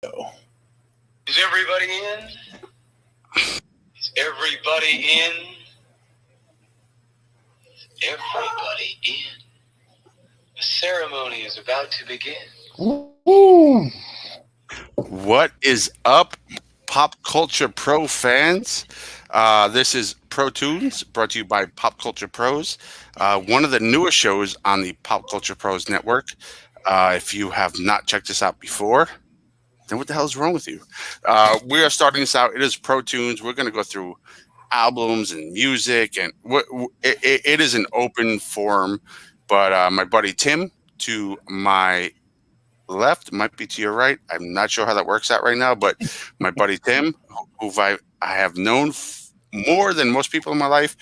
Is everybody in? Is everybody in? Everybody in. The ceremony is about to begin. Woo. What is up, Pop Culture Pro fans? This is Pro Tunes, brought to you by Pop Culture Pros, one of the newest shows on the Pop Culture Pros network. If you have not checked this out before, then what the hell is wrong with you? We are starting this out. It is Pro Tunes. We're going to go through albums and music, and it is an open forum. But my buddy Tim, to my left, might be to your right. I'm not sure how that works out right now, but my buddy Tim, who I have known more than most people in my life,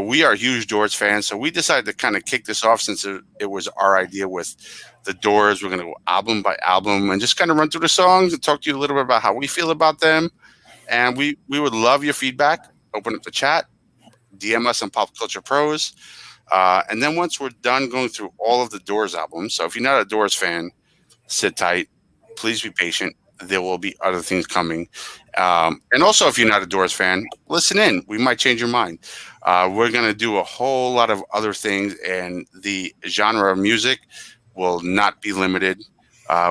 we are huge Doors fans. So we decided to kind of kick this off since it was our idea with the Doors. We're going to go album by album and just kind of run through the songs and talk to you a little bit about how we feel about them. And we would love your feedback. Open up the chat, DM us on Pop Culture Pros. And then once we're done going through all of the Doors albums, so if you're not a Doors fan, sit tight. Please be patient. There will be other things coming. And also, if you're not a Doors fan, listen in. We might change your mind. We're going to do a whole lot of other things, and the genre of music will not be limited.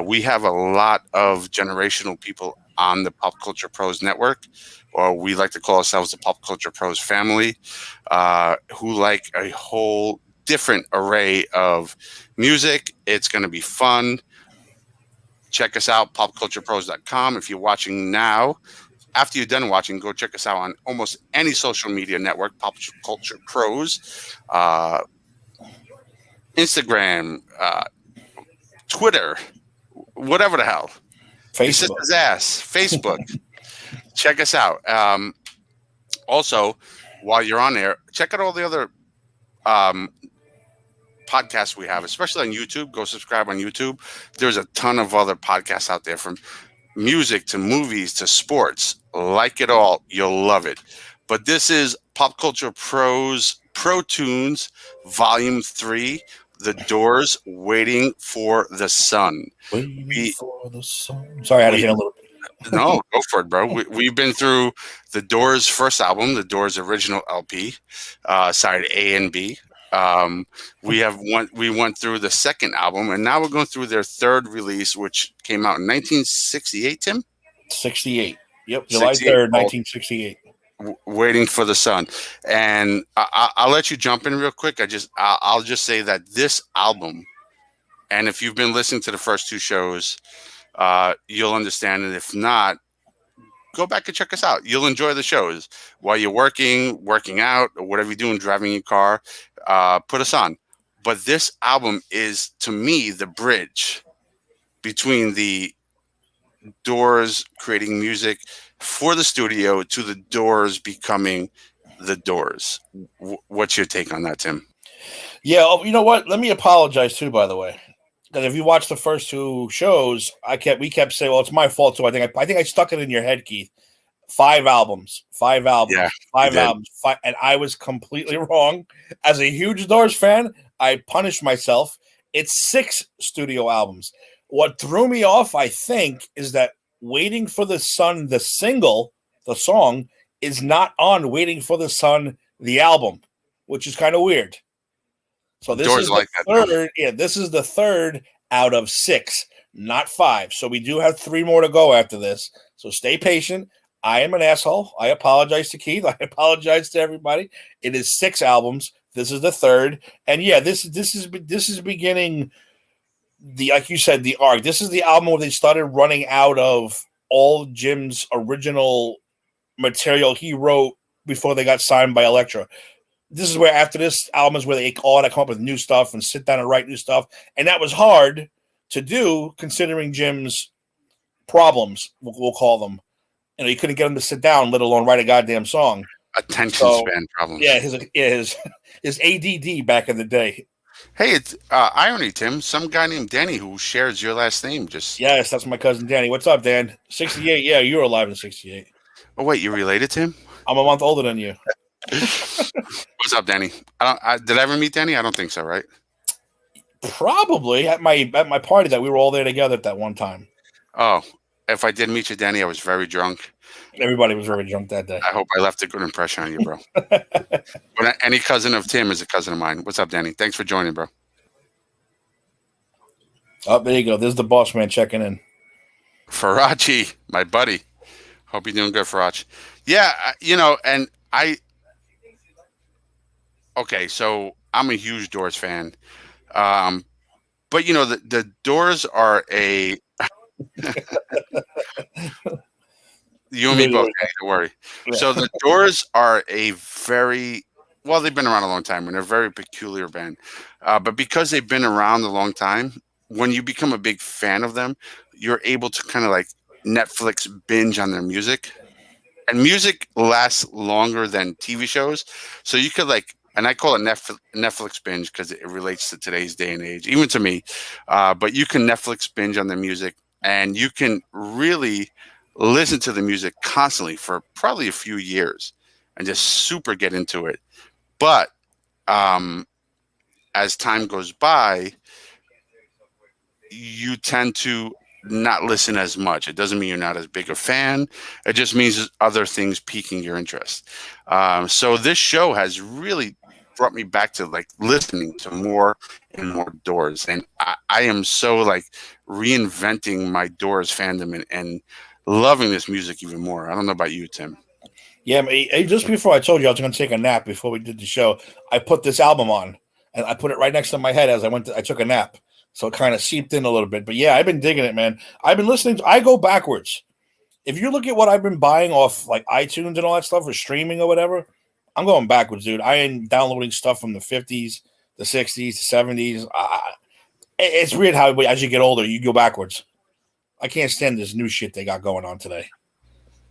We have a lot of generational people on the Pop Culture Pros network, or we like to call ourselves the Pop Culture Pros family, who like a whole different array of music. It's going to be fun. Check us out, popculturepros.com. If you're watching now, after you're done watching, go check us out on almost any social media network, Pop Culture Pros, Instagram, Twitter, whatever the hell. Facebook. His ass. Facebook. Check us out. Also, while you're on there, check out all the other podcasts we have, especially on YouTube. Go subscribe on YouTube. There's a ton of other podcasts out there, from music to movies to sports. Like it all. You'll love it. But this is Pop Culture Pros Pro Tunes Volume 3, The Doors, Waiting for the Sun. Waiting for the sun. Sorry, I had to hear a little bit. No, go for it, bro. We've been through the Doors' first album, the Doors' original LP, side A and B. We went through the second album, and now we're going through their third release, which came out in 1968. Tim, 68. Yep, July 3rd, 1968. Waiting for the Sun. And I'll let you jump in real quick. I'll just say that this album, and if you've been listening to the first two shows, you'll understand it. If not, go back and check us out. You'll enjoy the shows while you're working out, or whatever you're doing, driving your car. Put us on. But this album is, to me, the bridge between the Doors creating music for the studio to the Doors becoming the Doors. What's your take on that, Tim? Yeah, you know what? Let me apologize too, by the way. Because if you watch the first two shows, we kept saying, "Well, it's my fault." So I think I stuck it in your head, Keith. 5 albums, Yeah, 5 albums, and I was completely wrong. As a huge Doors fan, I punished myself. It's 6 studio albums. What threw me off, I think, is that "Waiting for the Sun," the single, the song, is not on "Waiting for the Sun," the album, which is kind of weird. So this is the third. Yeah, this is the third out of 6, not 5. So we do have 3 more to go after this. So stay patient. I am an asshole. I apologize to Keith. I apologize to everybody. It is 6 albums. This is the third, and yeah, this is beginning the, like you said, the arc. This is the album where they started running out of all Jim's original material he wrote before they got signed by Elektra. This is where, after this album, is where they all had to come up with new stuff and sit down and write new stuff, and that was hard to do considering Jim's problems. We'll call them. You know, you couldn't get him to sit down, let alone write a goddamn song. Attention span problems. Yeah, his ADD back in the day. Hey, it's irony, Tim. Some guy named Danny who shares your last name Yes, that's my cousin Danny. What's up, Dan? 68. Yeah, you were alive in 68. Oh, wait, you're related to him? I'm a month older than you. What's up, Danny? Did I ever meet Danny? I don't think so, right? Probably at my party that we were all there together at that one time. Oh, if I did meet you, Danny, I was very drunk. Everybody was very drunk that day. I hope I left a good impression on you, bro. But any cousin of Tim is a cousin of mine. What's up, Danny? Thanks for joining, bro. Oh, there you go. There's the boss man checking in. Farachi, my buddy. Hope you're doing good, Farach. Yeah, and okay, so I'm a huge Doors fan. But the Doors are a you and me both, don't worry. Yeah. So the Doors are a very they've been around a long time and they're a very peculiar band. But because they've been around a long time, when you become a big fan of them, you're able to kind of like Netflix binge on their music. And music lasts longer than TV shows. So you could and I call it Netflix binge because it relates to today's day and age, even to me. But you can Netflix binge on the music and you can really listen to the music constantly for probably a few years and just super get into it. But as time goes by, you tend to not listen as much. It doesn't mean you're not as big a fan. It just means other things piquing your interest. So this show has really brought me back to listening to more and more Doors. And I am so reinventing my Doors fandom and loving this music even more. I don't know about you, Tim. Yeah, just before I told you I was going to take a nap before we did the show, I put this album on and I put it right next to my head as I took a nap. So it kind of seeped in a little bit. But yeah, I've been digging it, man. I've been listening. I go backwards. If you look at what I've been buying off iTunes and all that stuff or streaming or whatever, I'm going backwards, dude. I am downloading stuff from the 50s, the 60s, the 70s. It's weird how as you get older, you go backwards. I can't stand this new shit they got going on today.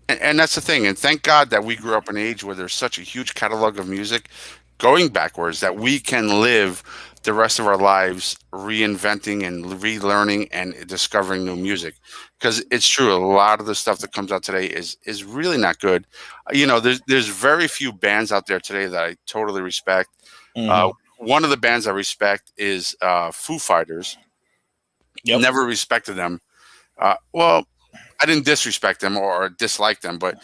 And that's the thing. And thank God that we grew up in an age where there's such a huge catalog of music going backwards that we can live the rest of our lives reinventing and relearning and discovering new music. Because it's true, a lot of the stuff that comes out today is really not good. There's very few bands out there today that I totally respect. Mm-hmm. One of the bands I respect is Foo Fighters. Yep. Never respected them. Well, I didn't disrespect them or dislike them, but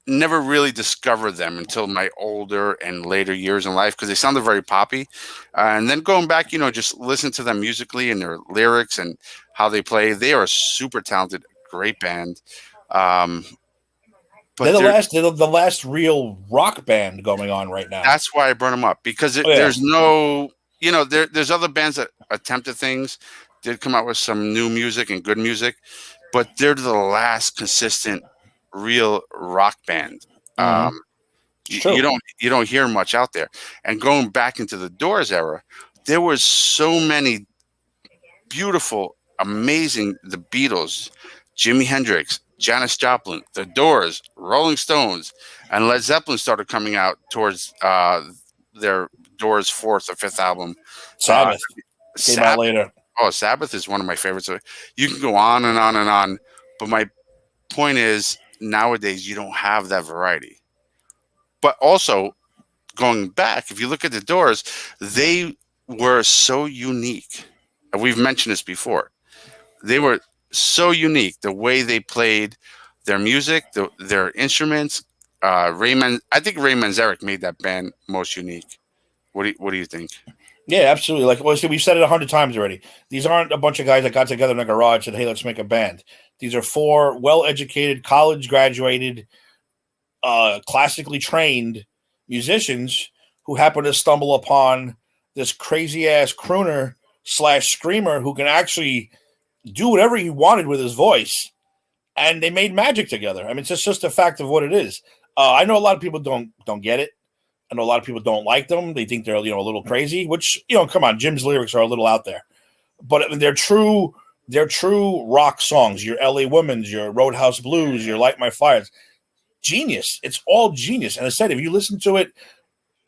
never really discovered them until my older and later years in life because they sounded very poppy. And then going back, just listen to them musically and their lyrics and how they play. They are a super talented, great band. But they're the last real rock band going on right now. That's why I brought them up because there's no, there's other bands that attempted things, did come out with some new music and good music, but they're the last consistent real rock band. Mm-hmm. You don't hear much out there. And going back into the Doors era, there was so many beautiful, amazing, the Beatles, Jimi Hendrix, Janis Joplin, the Doors, Rolling Stones, and Led Zeppelin started coming out towards their Doors' fourth or fifth album. Sabbath came out later. Oh, Sabbath is one of my favorites. You can go on and on and on, but my point is nowadays you don't have that variety. But also, going back, if you look at the Doors, they were so unique. And we've mentioned this before. They were so unique. The way they played their music, their instruments. I think Ray Manzarek made that band most unique. What do you think? Yeah, absolutely. We've said it 100 times already. These aren't a bunch of guys that got together in a garage and said, hey, let's make a band. These are 4 well-educated, college-graduated, classically trained musicians who happen to stumble upon this crazy-ass crooner / screamer who can actually do whatever he wanted with his voice. And they made magic together. I mean, it's just a fact of what it is. I know a lot of people don't get it. I know a lot of people don't like them. They think they're, a little crazy, which, come on, Jim's lyrics are a little out there. But I mean, they're true rock songs. Your LA Women's, your Roadhouse Blues, your Light My Fires. Genius. It's all genius. And I said, if you listen to it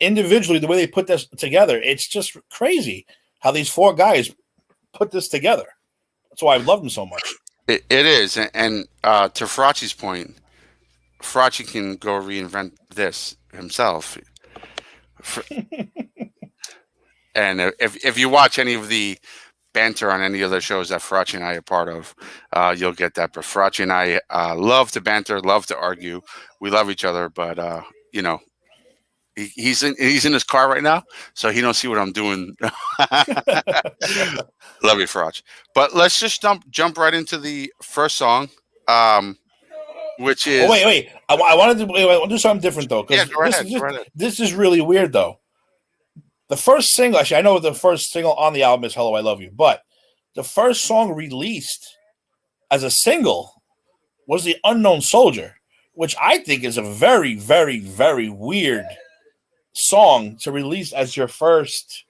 individually, the way they put this together, it's just crazy how these 4 guys put this together. That's why I love them so much. It is. And to Farachi's point, Farachi can go reinvent this himself. And if you watch any of the banter on any other shows that Farachi and I are part of, you'll get that. But Farachi and I love to banter, love to argue. We love each other, but you know, he's in his car right now, so he don't see what I'm doing. Love you, Farachi. But let's just jump right into the first song, which is. Oh, wait. I wanted to do something different though, because Go ahead. this is really weird though. The first single, actually, I know the first single on the album is "Hello, I Love You," but the first song released as a single was "The Unknown Soldier," which I think is a very, very, very weird song to release as your first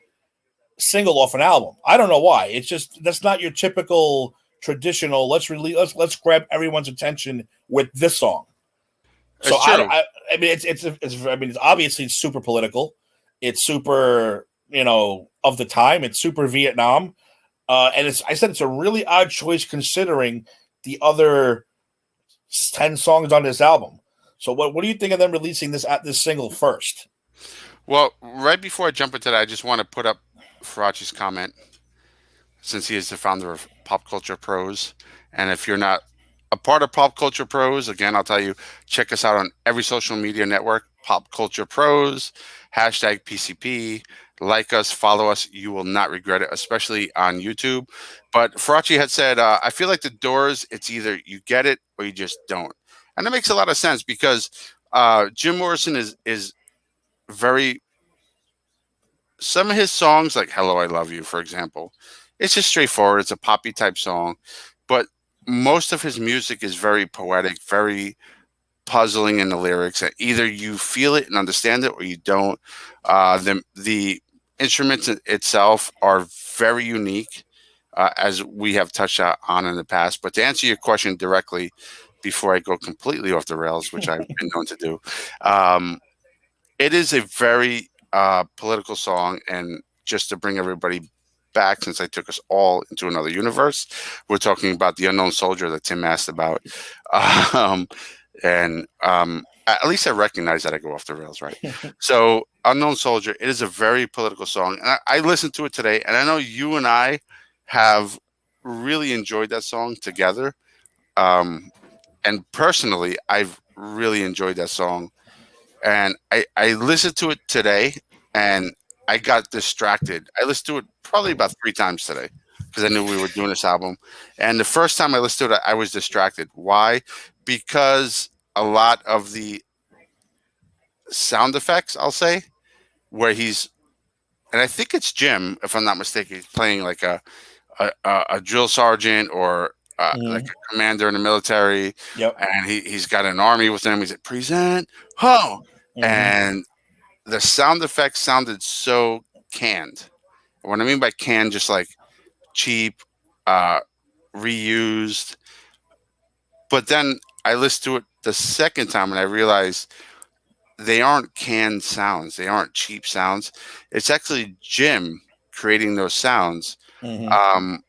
single off an album. I don't know why. It's just that's not your typical traditional. Let's grab everyone's attention with this song. So I mean, it's obviously super political. It's super, of the time. It's super Vietnam, and I said it's a really odd choice considering the other 10 songs on this album. So what do you think of them releasing this single first? Well, right before I jump into that, I just want to put up Farachi's comment, since he is the founder of Pop Culture Pros. And if you're not a part of Pop Culture Pros, again, I'll tell you, check us out on every social media network, Pop Culture Pros, #PCP. Like us, follow us. You will not regret it, especially on YouTube. But Farachi had said, I feel like the Doors, it's either you get it or you just don't. And that makes a lot of sense because Jim Morrison is very, some of his songs, like "Hello, I Love You," for example, it's just straightforward. It's a poppy type song. But most of his music is very poetic, very puzzling in the lyrics. Either you feel it and understand it or you don't. The instruments itself are very unique, as we have touched on in the past. But to answer your question directly, before I go completely off the rails, which I've been known to do, it is a very political song. And just to bring everybody back, since I took us all into another universe, we're talking about "The Unknown Soldier" that Tim asked about. And at least I recognize that I go off the rails, right? So "Unknown Soldier," it is a very political song. And I listened to it today, and I know you and I have really enjoyed that song together. And personally, I've really enjoyed that song. And I listened to it today, and I got distracted. I listened to it probably about 3 times today because I knew we were doing this album. And the first time I listened to it, I was distracted. Why? Because a lot of the sound effects, I'll say, where and I think it's Jim, if I'm not mistaken, he's playing like a drill sergeant or like a commander in the military. Yep. And he's got an army with him. He's like, "Present, ho!" And the sound effects sounded so canned. What I mean by canned, just like cheap, reused. But then I listened to it the second time and I realized they aren't canned sounds. They aren't cheap sounds. It's actually Jim creating those sounds. And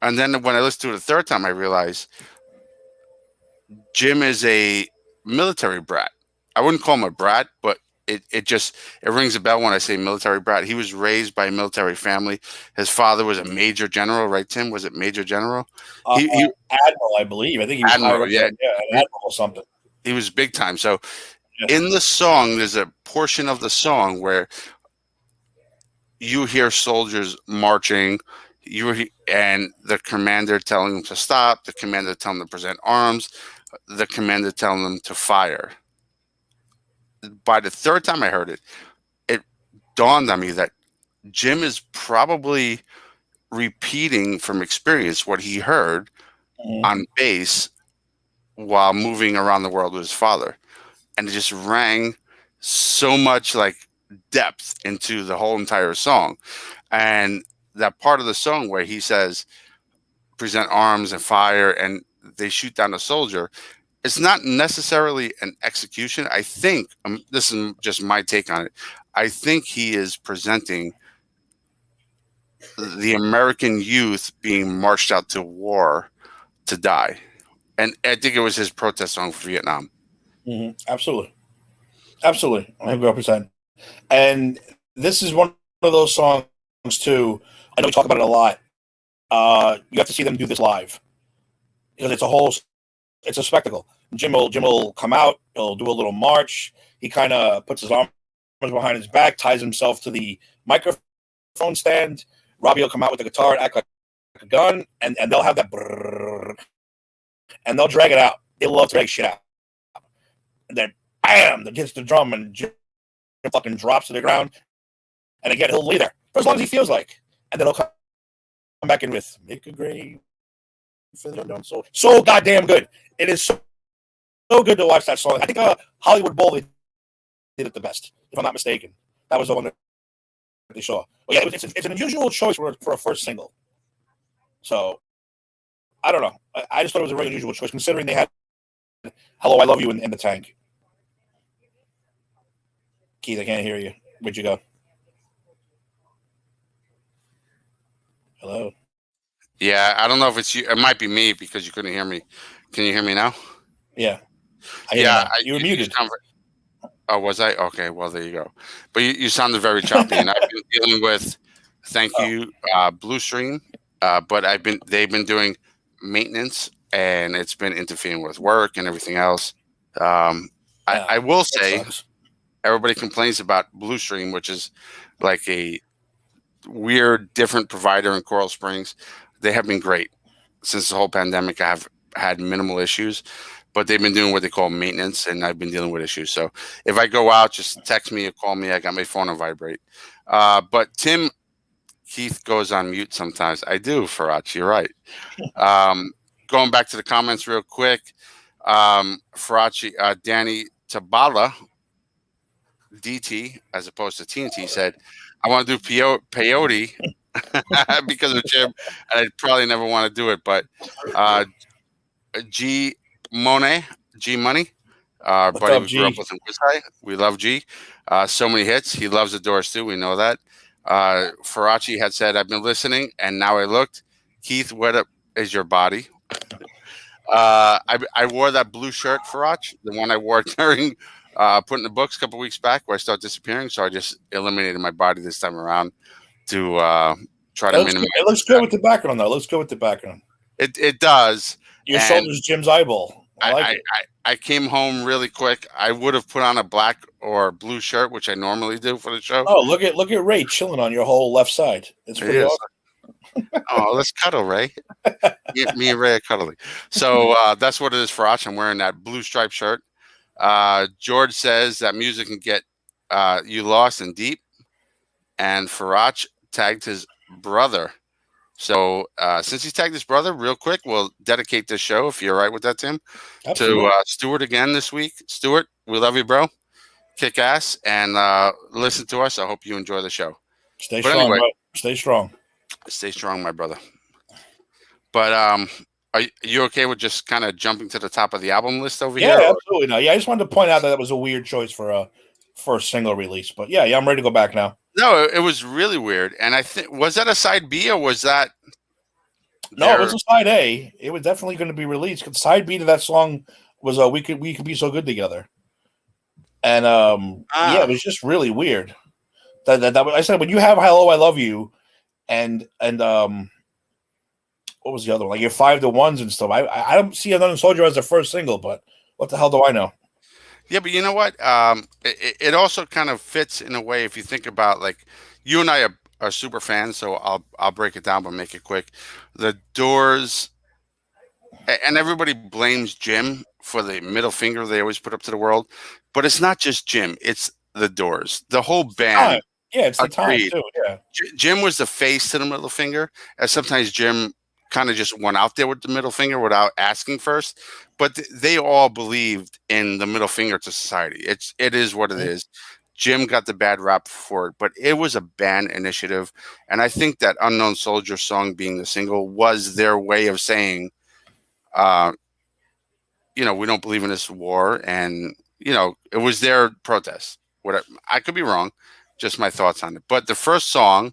then when I listened to it the third time, I realized Jim is a military brat. I wouldn't call him a brat, but it rings a bell when I say military brat. He was raised by a military family. His father was a major general, right, Tim? Was it major general? He admiral, I believe. I think he was admiral, an admiral or something. He was big time. So in the song, there's a portion of the song where you hear soldiers marching, and the commander telling them to stop, the commander telling them to present arms, the commander telling them to fire. By the third time I heard it, it dawned on me that Jim is probably repeating from experience what he heard on base while moving around the world with his father. And it just rang so much like depth into the whole entire song. And that part of the song where he says, "Present arms and fire," and they shoot down a soldier, it's not necessarily an execution. I think, this is just my take on it, I think he is presenting the American youth being marched out to war to die. And I think it was his protest song for Vietnam. Absolutely. 100%. And this is one of those songs, too, I know we talk about it a lot. You have to see them do this live because it's a spectacle. Jim will come out. He'll do a little march. He kind of puts his arms behind his back, ties himself to the microphone stand. Robbie will come out with the guitar and act like a gun, and they'll have that brrr, and they'll drag it out. They love to drag shit out. And then bam, that hits the drum and Jim fucking drops to the ground. And again, he'll lay there for as long as he feels like, and then he'll come back in with "Make a Grave for the Unknown Soldier." So goddamn good. It is so good to watch that song. I think Hollywood Bowl did it the best, if I'm not mistaken. That was the one that they saw. But yeah, it's an unusual choice for a first single. So I don't know. I just thought it was a very unusual choice considering they had "Hello, I Love You" in the tank. Keith, I can't hear you. Where'd you go? Hello. Yeah, I don't know if it's you. It might be me because you couldn't hear me. Can you hear me now? Yeah. You were muted. Oh, was I? Okay, well, there you go. But you sounded very choppy, and I've been dealing with, Blue Stream. But they've been doing maintenance, and it's been interfering with work and everything else. I will say, everybody complains about Blue Stream, which is like a weird, different provider in Coral Springs. They have been great since the whole pandemic. I have had minimal issues, but they've been doing what they call maintenance, and I've been dealing with issues. So if I go out, just text me or call me. I got my phone on vibrate. But Keith goes on mute sometimes. I do, Farach. You're right. Going back to the comments real quick. Farachi, Danny Tabala, DT, as opposed to TNT, said, I want to do peyote because of Jim, and I'd probably never want to do it. But G Money, buddy we grew up with in Woodside. We love G. So many hits. He loves the Doors too. We know that. Farachi had said, I've been listening, and now I looked. Keith, what up is your body? I wore that blue shirt, Farach, the one I wore during putting the books a couple weeks back where I started disappearing. So I just eliminated my body this time around to try to minimize. It looks good with the background, though. It looks good with the background. It does. Your shoulder's Jim's eyeball. I came home really quick. I would have put on a black or blue shirt, which I normally do for the show. Oh, look at Ray chilling on your whole left side. It's pretty awesome. Oh, let's cuddle, Ray. Me and Ray are cuddling. So that's what it is for us. I'm wearing that blue striped shirt. George says that music can get you lost and deep. And Farach tagged his brother. So since he tagged his brother, real quick, we'll dedicate this show, if you're all right with that, Tim, to Stuart again this week. Stuart, we love you, bro. Kick ass and listen to us. I hope you enjoy the show. Stay strong, anyway, bro. Stay strong. Stay strong, my brother. But are you okay with just kind of jumping to the top of the album list over here? Yeah, absolutely. No, yeah, I just wanted to point out that was a weird choice for a first single release. But yeah, I'm ready to go back now. No, it was really weird. And I think, was that a side B or was that? No, it was a side A. It was definitely going to be released. Because side B to that song was "We Could Be So Good Together," and yeah, it was just really weird. That I said when you have "Hello, I Love You," and what was the other one? Like your 5 to 1s and stuff. I don't see Unknown Soldier as the first single, but what the hell do I know? Yeah, but you know what? It also kind of fits in a way if you think about, like, you and I are super fans, so I'll break it down but make it quick. The Doors, and everybody blames Jim for the middle finger they always put up to the world, but it's not just Jim; it's the Doors, the whole band. Yeah, it's the time too. Yeah, Jim was the face to the middle finger, and sometimes Jim kind of just went out there with the middle finger without asking first, but they all believed in the middle finger to society. It is what it is. Jim got the bad rap for it, but it was a band initiative, and I think that Unknown Soldier song being the single was their way of saying, we don't believe in this war, and it was their protest. Whatever, I could be wrong, just my thoughts on it. But the first song,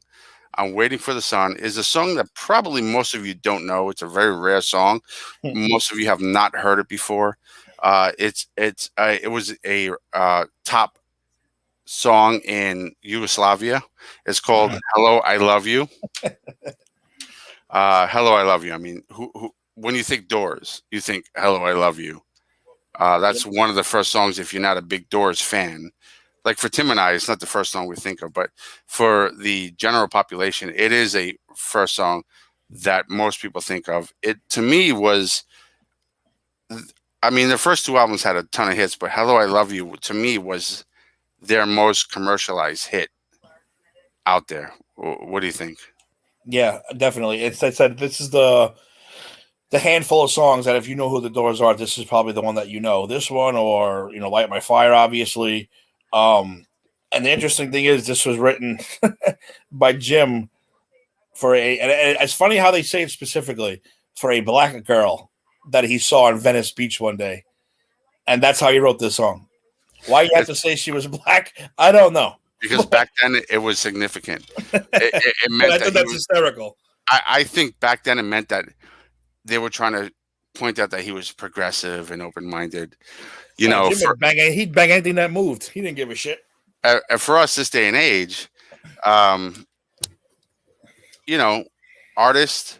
I'm Waiting for the Sun, is a song that probably most of you don't know. It's a very rare song. Most of you have not heard it before. It was a top song in Yugoslavia. It's called "Hello, I Love You." "Hello, I Love You." I mean, who when you think Doors, you think "Hello, I Love You." That's one of the first songs if you're not a big Doors fan. Like for Tim and I, it's not the first song we think of, but for the general population, it is a first song that most people think of. It to me was, I mean, the first two albums had a ton of hits, but "Hello, I Love You" to me was their most commercialized hit out there. What do you think? Yeah, definitely. It's I said this is the handful of songs that if you know who the Doors are, this is probably the one that you know. This one or Light My Fire, obviously. And the interesting thing is this was written by Jim for and it's funny how they say it specifically for a black girl that he saw in Venice Beach one day. And that's how he wrote this song. Why you have to say she was black? I don't know. Because back then it was significant. It meant that that's hysterical. I think back then it meant that they were trying to point out that he was progressive and open-minded. He'd bang anything that moved. He didn't give a shit. For us this day and age, artists,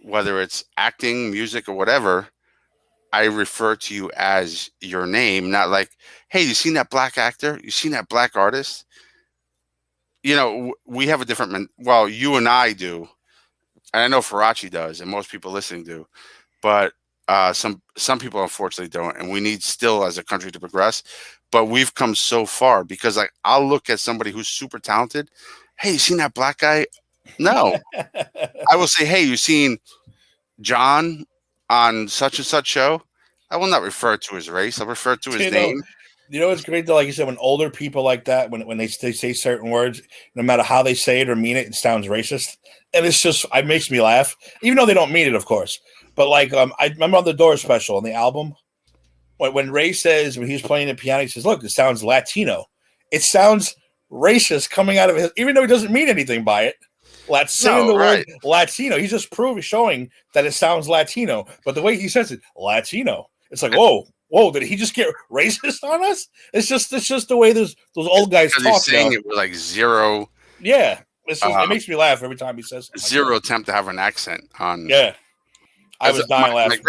whether it's acting, music, or whatever, I refer to you as your name, not like, hey, you seen that black actor? You seen that black artist? We have a different, well, you and I do, and I know Farachi does, and most people listening do, but some people unfortunately don't, and we need still as a country to progress. But we've come so far because I'll look at somebody who's super talented. Hey, you seen that black guy? No. I will say, hey, you seen John on such and such show? I will not refer to his race. I'll refer to his name. It's great though, like you said, when older people like that, when they say certain words, no matter how they say it or mean it, it sounds racist. And it makes me laugh, even though they don't mean it, of course. But I remember on the Doors special on the album, when Ray says, when he was playing the piano, he says, look, it sounds Latino. It sounds racist coming out of his, even though he doesn't mean anything by it. Saying the word Latino, he's just showing that it sounds Latino. But the way he says it, Latino, it's like, whoa, did he just get racist on us? It's just the way those old guys talk. He's saying it with zero. Yeah, it makes me laugh every time he says zero attempt to have an accent on. Yeah, I was dying laughing.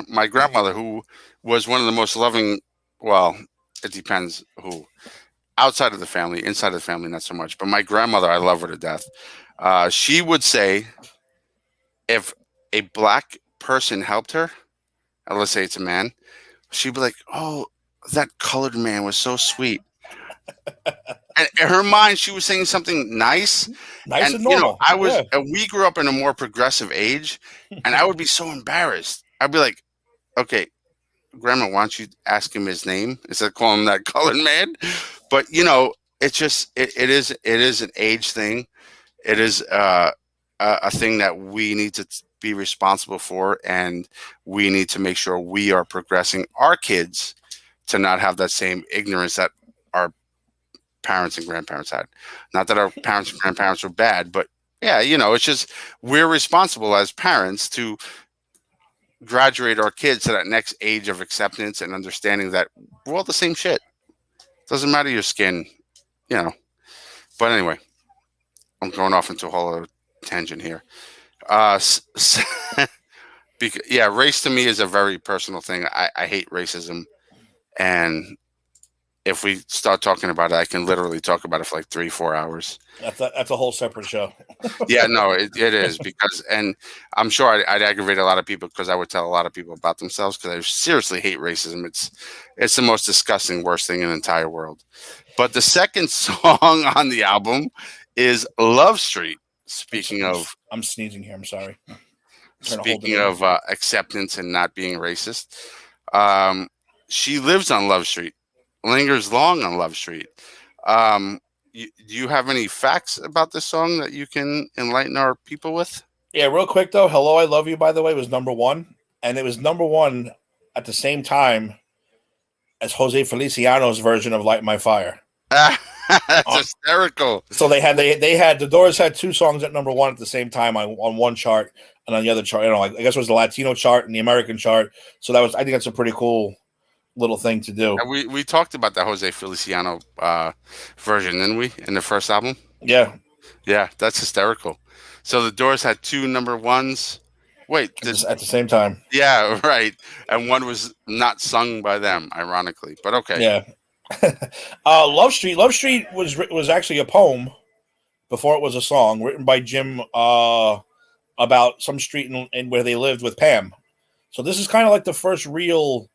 My grandmother, who was one of the most loving. Well, it depends who. Outside of the family, inside of the family, not so much. But my grandmother, I love her to death. She would say, if a black person helped her, let's say it's a man, she'd be like, "Oh, that colored man was so sweet." And in her mind, she was saying something nice. And normal. And we grew up in a more progressive age, and I would be so embarrassed. I'd be like, "Okay, Grandma, why don't you ask him his name instead of calling him that colored man?" But it's just it is an age thing. It is a thing that we need to be responsible for, and we need to make sure we are progressing our kids to not have that same ignorance that our parents and grandparents had. Not that our parents and grandparents were bad, but yeah, it's just we're responsible as parents to graduate our kids to that next age of acceptance and understanding that we're all the same shit. Doesn't matter your skin, But anyway, I'm going off into a whole other tangent here. Race to me is a very personal thing. I hate racism, and if we start talking about it, I can literally talk about it for 3-4 hours. That's a whole separate show. Yeah, no, it is and I'm sure I'd aggravate a lot of people because I would tell a lot of people about themselves because I seriously hate racism. It's the most disgusting, worst thing in the entire world. But the second song on the album is Love Street. Speaking of... I'm sneezing here. I'm sorry. Speaking of acceptance and not being racist, she lives on Love Street, lingers long on Love Street. Do you have any facts about this song that you can enlighten our people with? Yeah, real quick, though. Hello, I Love You, by the way, was number one. And it was number one at the same time as Jose Feliciano's version of Light My Fire. That's hysterical. So they had the Doors had two songs at number one at the same time on one chart and on the other chart. I guess it was the Latino chart and the American chart. So I think that's a pretty cool little thing to do. And we talked about the Jose Feliciano version, didn't we, in the first album? Yeah, Yeah, that's hysterical. So the Doors had 2 number ones. Wait, at the same time. yeah, right. And one was not sung by them, ironically. But okay. Yeah. Love Street. Love Street was actually a poem before it was a song, written by Jim about some street in where they lived with Pam. So this is kind of like the first real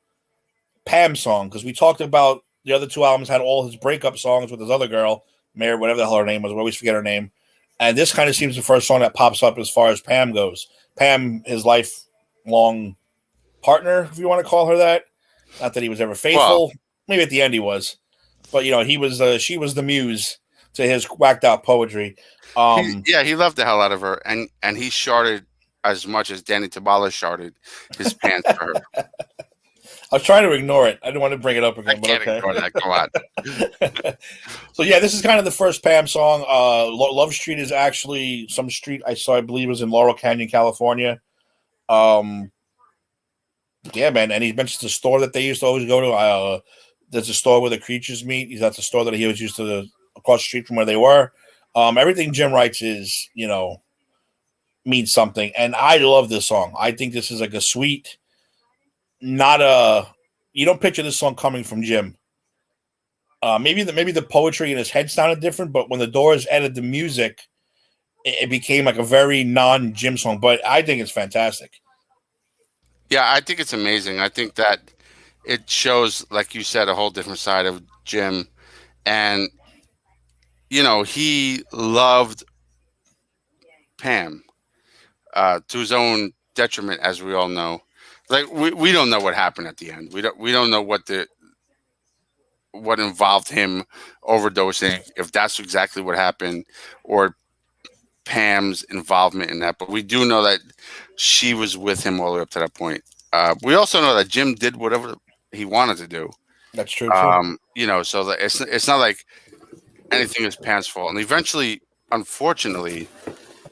Pam song, because we talked about the other 2 albums had all his breakup songs with his other girl, Mary, whatever the hell her name was. We always forget her name. And this kind of seems the first song that pops up as far as Pam goes. Pam, his lifelong partner, if you want to call her that. Not that he was ever faithful. Well, maybe at the end he was. But, he was. She was the muse to his whacked out poetry. He loved the hell out of her. And he sharded as much as Danny Tabala sharded his pants for her. I was trying to ignore it. I didn't want to bring it up again. I can't ignore that. Go on. So, yeah, this is kind of the first Pam song. Love Street is actually some street I believe was in Laurel Canyon, California. Yeah, man. And he mentions the store that they used to always go to. There's a store where the creatures meet. That's a store that he was used to across the street from where they were. Everything Jim writes is, means something. And I love this song. I think this is like a sweet, you don't picture this song coming from Jim. Maybe the poetry in his head sounded different, but when the Doors added the music, it became like a very non-Jim song. But I think it's fantastic. Yeah, I think it's amazing. I think that it shows, like you said, a whole different side of Jim. And, he loved Pam to his own detriment, as we all know. Like, we don't know what happened at the end. We don't know what involved him overdosing, if that's exactly what happened, or Pam's involvement in that. But we do know that she was with him all the way up to that point. We also know that Jim did whatever he wanted to do. That's true. So that it's not like anything is Pam's fault. And eventually, unfortunately,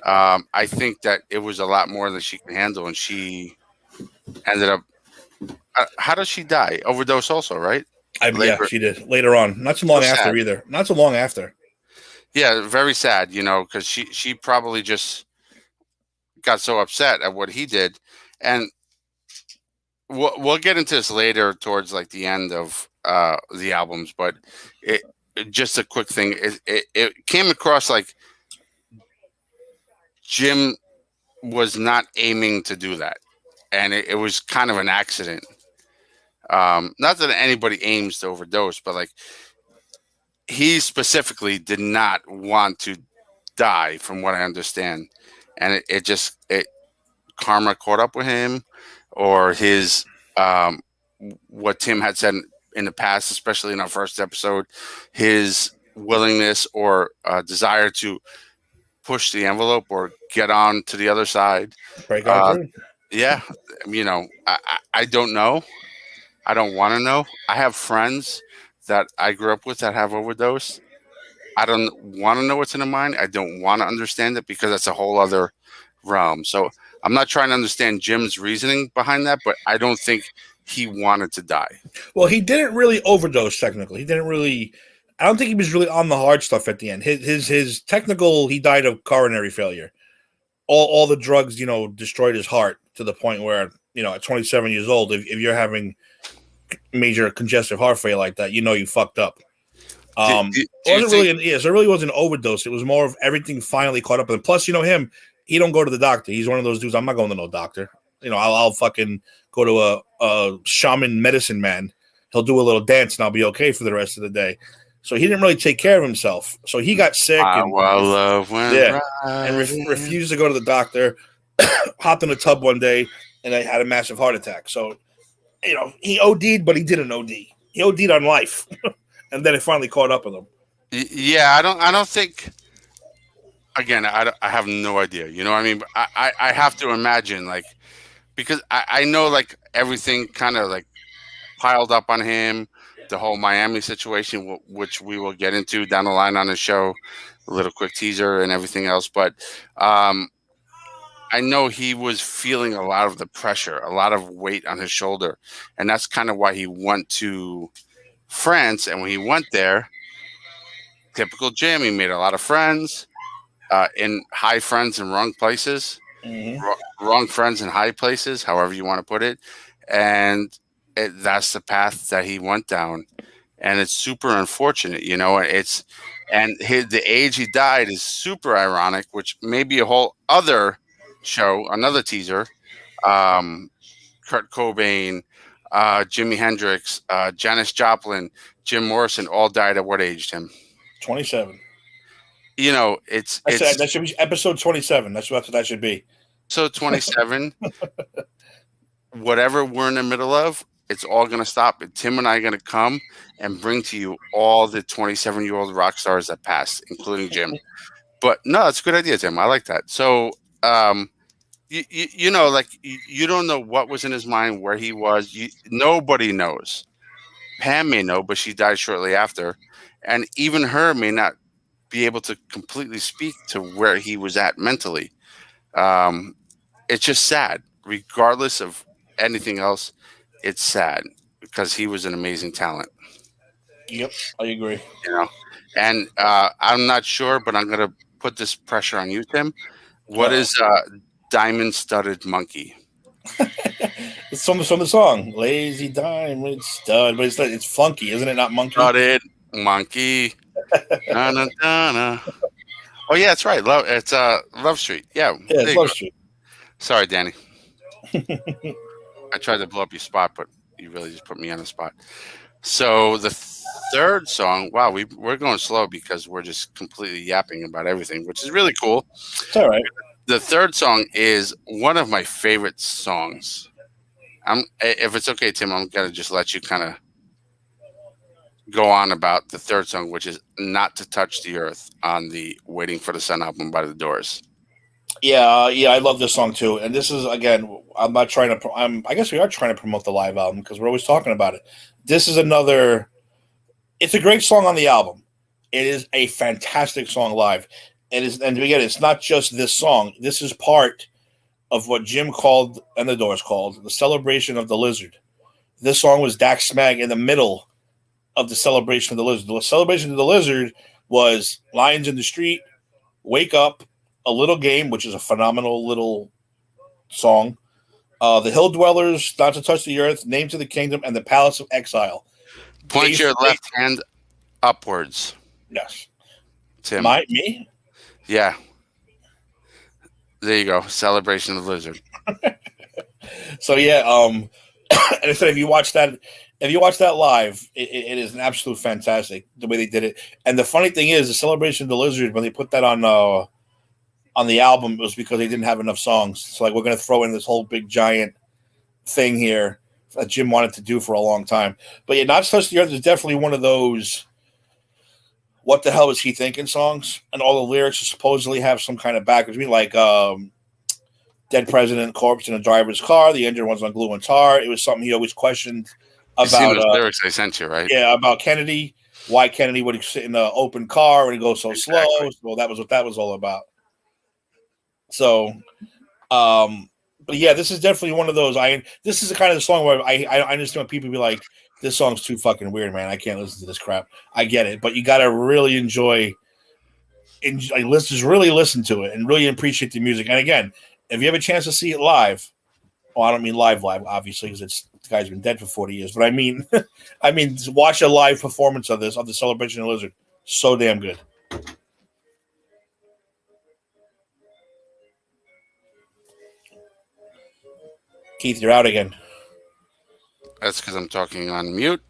I think that it was a lot more than she could handle, and she ended up. How does she die? Overdose, also, right? Yeah, she did later on. Not too long after either. Not too long after. Yeah, very sad. Because she probably just got so upset at what he did, and we'll get into this later towards like the end of the albums. But just a quick thing. It came across like Jim was not aiming to do that, and it was kind of an accident. Not that anybody aims to overdose, but like he specifically did not want to die, from what I understand, and it karma caught up with him, or his what Tim had said in the past, especially in our first episode, his willingness or desire to push the envelope or get on to the other side. Break on. Yeah, I don't know. I don't want to know. I have friends that I grew up with that have overdosed. I don't want to know what's in their mind. I don't want to understand it, because that's a whole other realm. So I'm not trying to understand Jim's reasoning behind that, but I don't think he wanted to die. Well, he didn't really overdose technically. I don't think he was really on the hard stuff at the end. His technical, he died of coronary failure. All the drugs, destroyed his heart to the point where, at 27 years old, if you're having major congestive heart failure like that, you fucked up. It really wasn't an overdose. It was more of everything finally caught up. And plus, him, he don't go to the doctor. He's one of those dudes. I'm not going to no doctor. I'll fucking go to a shaman medicine man. He'll do a little dance and I'll be okay for the rest of the day. So he didn't really take care of himself. So he got sick and refused to go to the doctor. Hopped in a tub one day and I had a massive heart attack. So, he OD'd, but he didn't OD. He OD'd on life. And then it finally caught up with him. Yeah, I don't think. Again, I have no idea. You know what I mean? But I have to imagine, like, because I know, like, everything kind of, like, piled up on him. The whole Miami situation, which we will get into down the line on the show, a little quick teaser and everything else. But I know he was feeling a lot of the pressure, a lot of weight on his shoulder, and that's kind of why he went to France. And when he went there, typical Jim, he made a lot of friends, in high friends in wrong places, Mhm. wrong friends in high places, however you want to put it, and that's the path that he went down, and it's super unfortunate, you know. The age he died is super ironic, which may be a whole other show, another teaser. Um, Kurt Cobain, Jimi Hendrix, Janis Joplin, Jim Morrison all died at what age, Tim? 27. You know, I said it's that should be episode 27. That's what that should be. so 27. Whatever we're in the middle of, it's all going to stop. And Tim and I are going to come and bring to you all the 27-year-old rock stars that passed, including Jim. But no, it's a good idea, Tim. I like that. So, you know, like you don't know what was in his mind, where he was. Nobody knows. Pam may know, but she died shortly after, and even her may not be able to completely speak to where he was at mentally. Um, it's just sad, regardless of anything else. It's sad because he was an amazing talent, Yep, I agree. you know. And I'm not sure, but I'm gonna put this pressure on you, Tim. What Uh-oh. is Diamond Studded Monkey? It's from the song "Lazy Diamond Stud," but it's funky, isn't it? Not monkey. Studded Monkey. Da-na-na-na. Oh yeah, that's right. It's Love Street. Yeah, Yeah, there it's you Love go. Street. Sorry, Danny. I tried to blow up your spot, but you really just put me on the spot. So the third song, wow, we're going slow because we're just completely yapping about everything, which is really cool. It's all right. The third song is one of my favorite songs. If it's okay, Tim, I'm gonna just let you kind of go on about the third song, which is "Not to Touch the Earth" on the "Waiting for the Sun" album by the Doors. Yeah, yeah, I love this song too. And this is again, I'm not trying to. I guess we are trying to promote the live album because we're always talking about it. This is another. It's a great song on the album. It is a fantastic song live. It is, and again, it's not just this song. This is part of what Jim called and the Doors called the celebration of the lizard. This song was Dak Smag in the middle of the celebration of the lizard. The celebration of the lizard was Lions in the Street, Wake Up, A Little Game, which is a phenomenal little song. The Hill Dwellers, Not to Touch the Earth, Name to the Kingdom, and the Palace of Exile. Point your left hand upwards, Yes. Tim. Me? Yeah. There you go. Celebration of the Lizard. So yeah, and I said if you watch that live, it is an absolute fantastic the way they did it. And the funny thing is, the Celebration of the Lizard, when they put that on the album, it was because they didn't have enough songs. So like, we're gonna throw in this whole big giant thing here that Jim wanted to do for a long time. But yeah, Not to Touch the Earth is definitely one of those what the hell was he thinking songs, and all the lyrics supposedly have some kind of backwards meaning, like dead president corpse in a driver's car, the engine was on glue and tar. It was something he always questioned You seen about those lyrics I sent you, right? yeah, about Kennedy, why Kennedy would sit in an open car and go so slow. Exactly. So that was what that was all about. So but yeah, this is definitely one of those. This is the kind of song where I understand when people be like, "This song's too fucking weird, man. I can't listen to this crap." I get it, but you got to really enjoy, just really listen to it and really appreciate the music. And again, if you have a chance to see it live, well, I don't mean live, obviously, because the guy's been dead for 40 years. But I mean, watch a live performance of the Celebration of the Lizard. So damn good. Keith, you're out again. That's because I'm talking on mute.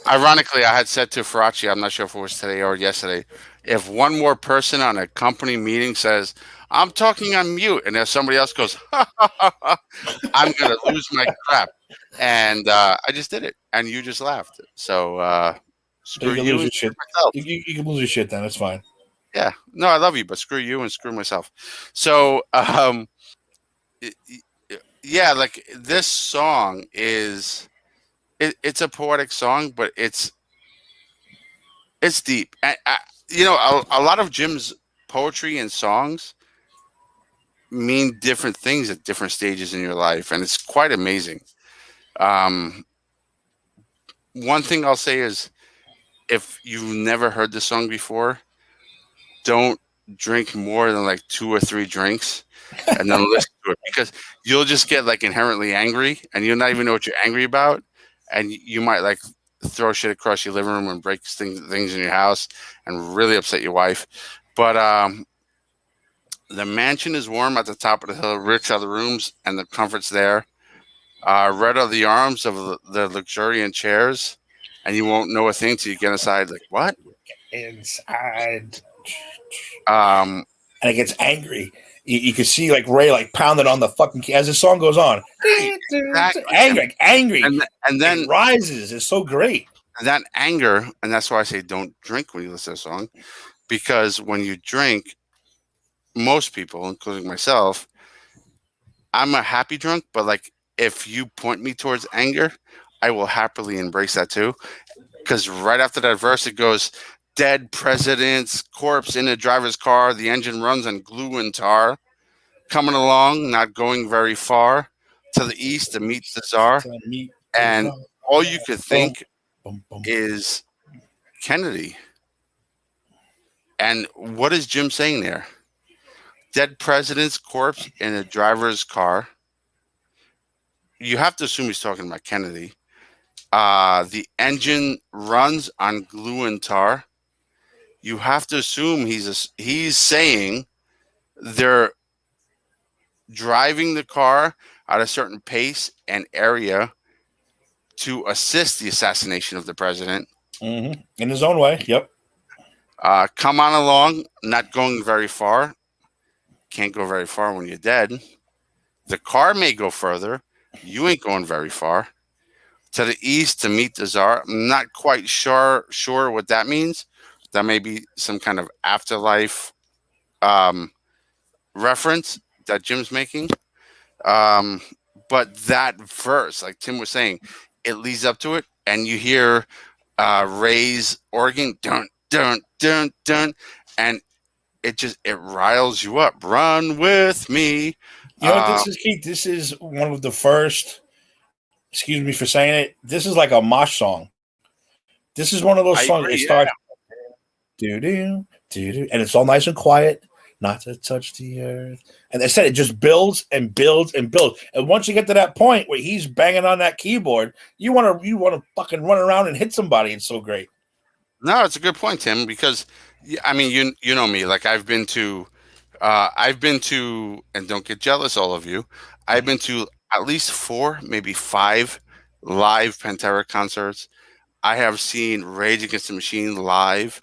Ironically, I had said to Faraci, I'm not sure if it was today or yesterday, if one more person on a company meeting says, "I'm talking on mute," and if somebody else goes, "Ha, ha, ha, ha," I'm going to lose my crap. And I just did it, and you just laughed. So screw You can you lose and your screw shit. myself. You can lose your shit then. It's fine. Yeah. No, I love you, but screw you and screw myself. So, yeah, like this song is it's a poetic song, but it's deep. A lot of Jim's poetry and songs mean different things at different stages in your life, and it's quite amazing. Um, one thing I'll say is, if you've never heard the song before, don't drink more than like 2 or 3 drinks and then listen to it, because you'll just get like inherently angry and you'll not even know what you're angry about, and you might like throw shit across your living room and break things in your house and really upset your wife. But the mansion is warm at the top of the hill, rich are the rooms and the comforts there. Red are the arms of the luxuriant chairs, and you won't know a thing till you get inside. Like, what? Inside. Um, And it gets angry. You can see like Ray like pounding on the fucking key as the song goes on. Exactly. Angry. and then it rises. It's so great. that anger, and that's why I say don't drink when you listen to a song, because when you drink, most people, including myself, I'm a happy drunk, but like if you point me towards anger, I will happily embrace that too. Because right after that verse, it goes, dead president's corpse in a driver's car, the engine runs on glue and tar, coming along, not going very far, to the east to meet the czar. And all you could think is Kennedy. And what is Jim saying there? Dead president's corpse in a driver's car. You have to assume he's talking about Kennedy. The engine runs on glue and tar. You have to assume he's saying they're driving the car at a certain pace and area to assist the assassination of the president. Mm-hmm. In his own way. Yep. Come on along, not going very far. Can't go very far when you're dead. The car may go further. You ain't going very far. To the east to meet the czar. I'm not quite sure what that means. That may be some kind of afterlife reference that Jim's making. But that verse, like Tim was saying, it leads up to it, and you hear Ray's organ, dun dun dun dun, and it riles you up. Run with me. You know what this is, Keith? This is one of the first. Excuse me for saying it. This is like a mosh song. This is one of those songs. It starts do do do do, and it's all nice and quiet. Not to touch the earth. And they said it just builds and builds and builds. And once you get to that point where he's banging on that keyboard, you want to fucking run around and hit somebody. It's so great. No, it's a good point, Tim, because I mean, you know me, like I've been to, and don't get jealous, all of you, I've been to at least 4, maybe 5 live Pantera concerts. I have seen Rage Against the Machine live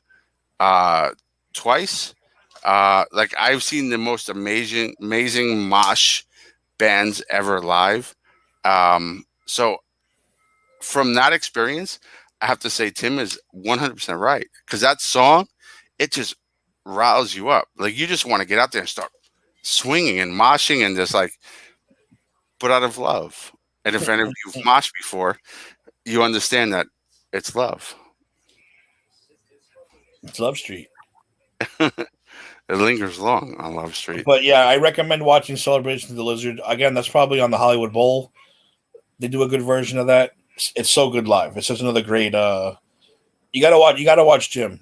twice. Like I've seen the most amazing mosh bands ever live. So from that experience, I have to say Tim is 100% right, because that song, it just riles you up. Like you just want to get out there and start swinging and moshing and just like, but out of love. And if any of you've moshed before, you understand that it's love. It's Love Street. It lingers long on Love Street. But yeah, I recommend watching Celebration of the Lizard. Again, that's probably on the Hollywood Bowl. They do a good version of that. It's so good live. It's just another great. You gotta watch Jim.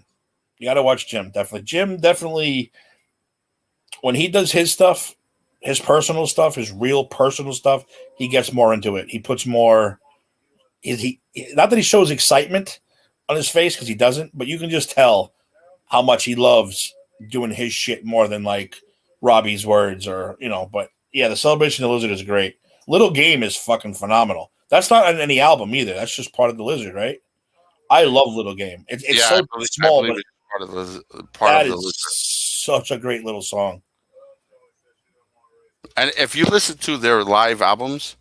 You gotta watch Jim. Definitely, Jim. Definitely, when he does his stuff, his personal stuff, his real personal stuff, he gets more into it. He puts more. He not that he shows excitement on his face, because he doesn't, but you can just tell how much he loves doing his shit more than like Robbie's words, or But yeah, the Celebration of the Lizard is great. Little Game is fucking phenomenal. That's not on any album either. That's just part of the Lizard, right? I love Little Game. It's so small, but part of the Lizard. Such a great little song. And if you listen to their live albums,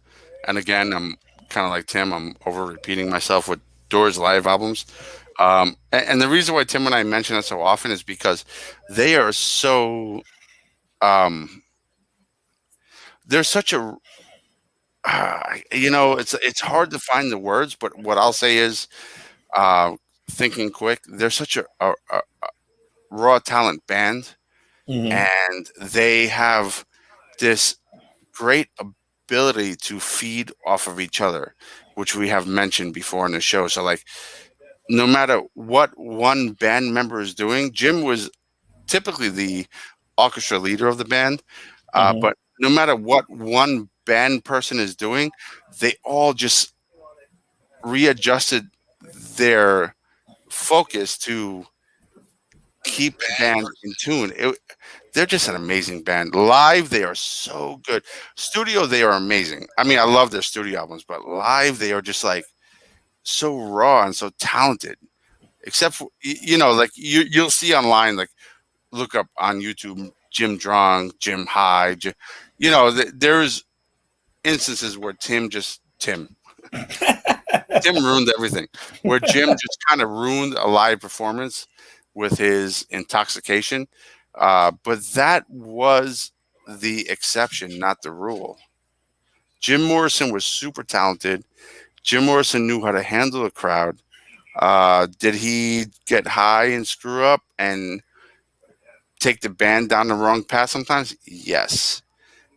and again, I'm kind of like Tim, I'm over repeating myself with Doors live albums. And the reason why Tim and I mention that so often is because they are so, they're such a, it's hard to find the words, but what I'll say is, thinking quick, they're such a raw talent band, and they have this great ability to feed off of each other, which we have mentioned before in the show. So like, no matter what one band member is doing, Jim was typically the orchestra leader of the band. But no matter what one band person is doing, they all just readjusted their focus to keep the band in tune. They're just an amazing band. Live, they are so good. Studio, they are amazing. I mean, I love their studio albums, but live, they are just like so raw and so talented. Except for, like you'll see online, like look up on YouTube Jim Drong, Jim High. There's instances where Tim ruined everything. Where Jim just kind of ruined a live performance with his intoxication. But that was the exception, not the rule. Jim Morrison was super talented. Jim Morrison knew how to handle a crowd. Did he get high and screw up and take the band down the wrong path sometimes? Yes.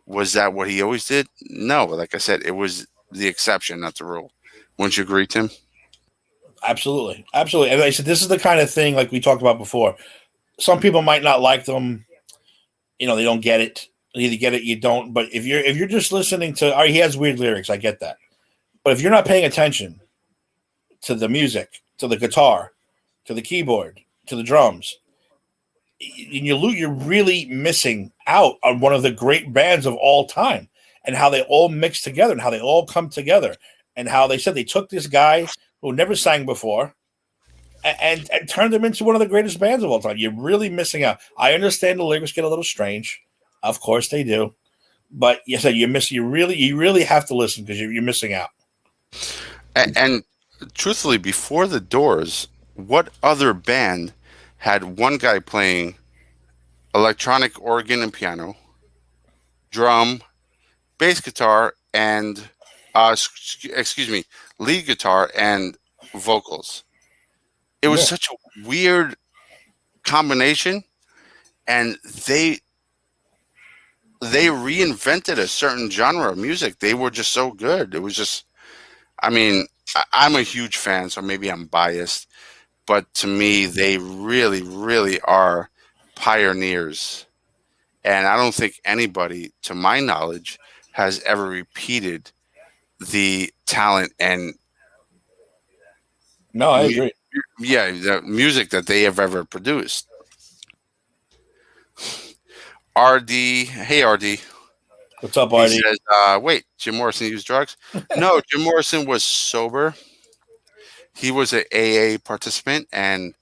Was that what he always did? No. Like I said, it was the exception, not the rule. Wouldn't you agree, Tim? Absolutely. Absolutely. And like I said, this is the kind of thing like we talked about before. Some people might not like them. They don't get it. You either get it, you don't. But if you're just listening to, he has weird lyrics. I get that. But if you're not paying attention to the music, to the guitar, to the keyboard, to the drums, you're really missing out on one of the great bands of all time, and how they all mix together and how they all come together, and how they said they took this guy who never sang before and turned him into one of the greatest bands of all time. You're really missing out. I understand the lyrics get a little strange. Of course they do. But you said you really have to listen because you're missing out. And truthfully, before the Doors, what other band had one guy playing electronic organ and piano, drum, bass guitar, and lead guitar and vocals? It was such a weird combination, and they reinvented a certain genre of music. They were just so good. It was just, I mean, I'm a huge fan, so maybe I'm biased, but to me, they really, really are pioneers. And I don't think anybody, to my knowledge, has ever repeated the talent and no, I agree. Yeah, the music that they have ever produced. RD, hey RD. What's up, RD? He says, wait, Jim Morrison used drugs? No, Jim Morrison was sober. He was an AA participant and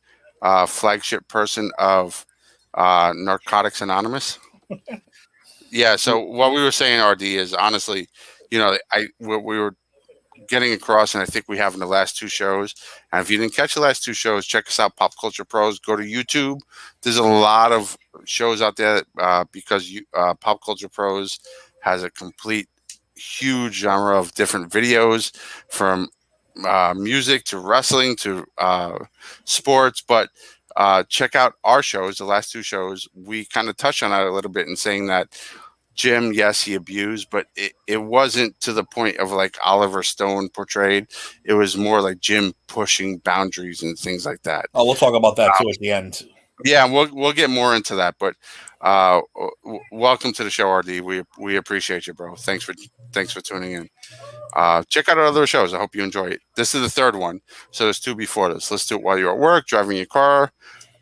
flagship person of Narcotics Anonymous. Yeah, so what we were saying, RD, is honestly, what we were getting across, and I think we have in the last two shows. And if you didn't catch the last two shows, check us out, Pop Culture Pros. Go to YouTube. There's a lot of shows out there because Pop Culture Pros has a complete, huge genre of different videos, from music to wrestling to sports. But check out our shows, the last two shows. We kind of touched on that a little bit in saying that Jim, yes, he abused, but it wasn't to the point of like Oliver Stone portrayed. It was more like Jim pushing boundaries and things like that. Oh, we'll talk about that too at the end. Yeah, we'll get more into that. But welcome to the show, RD. We appreciate you, bro. Thanks for tuning in. Check out our other shows. I hope you enjoy it. This is the third one, so there's two before this. Let's do it while you're at work, driving your car,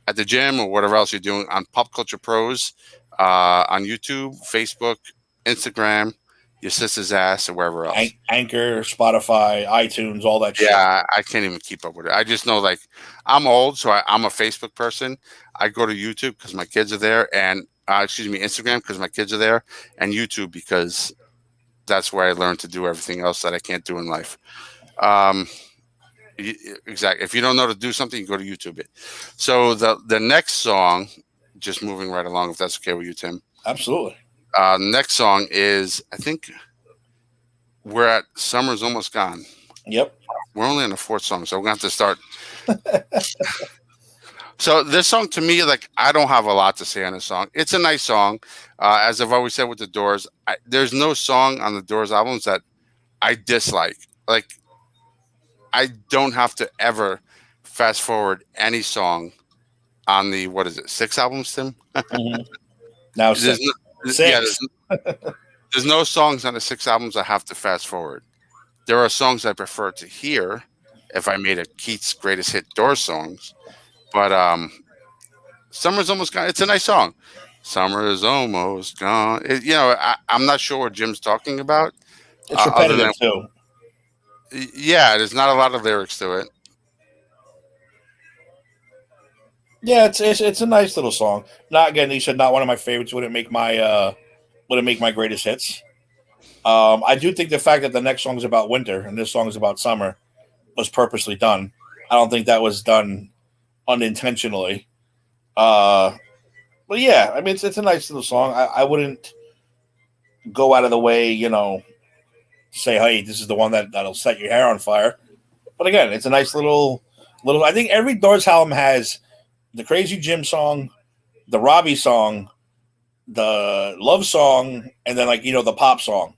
at the gym, or whatever else you're doing on Pop Culture Pros. On YouTube, Facebook, Instagram, your sister's ass, or wherever else. Anchor, Spotify, iTunes, all that shit. Yeah, I can't even keep up with it. I just know, like, I'm old, so I'm a Facebook person. I go to YouTube because my kids are there, and Instagram because my kids are there, and YouTube because that's where I learned to do everything else that I can't do in life. Exactly. If you don't know to do something, you go to YouTube it. So the next song, just moving right along, if that's okay with you, Tim. Absolutely. Next song is, I think we're at Summer's Almost Gone. Yep. We're only on the fourth song, so we're going to have to start. So this song to me, like I don't have a lot to say on this song. It's a nice song, as I've always said with the Doors. There's no song on the Doors albums that I dislike. Like I don't have to ever fast forward any song on the what is it 6 albums, Tim? Mhm. Now There's six. no, yeah, Six. there's no songs on the 6 albums I have to fast forward. There are songs I prefer to hear if I made a Keith's greatest hit Doors songs, but Summer's almost gone. It's a nice song. Summer is almost gone. I'm not sure what Jim's talking about. It's Other repetitive than, too. yeah, there's not a lot of lyrics to it. Yeah, it's a nice little song. Not again, you said not one of my favorites. Wouldn't make my greatest hits. I do think the fact that the next song is about winter and this song is about summer was purposely done. I don't think that was done unintentionally. But yeah, I mean it's a nice little song. I wouldn't go out of the way, say, hey, this is the one that'll set your hair on fire. But again, it's a nice little. I think every Doors album has the Crazy Jim song, the Robbie song, the love song, and then the pop song.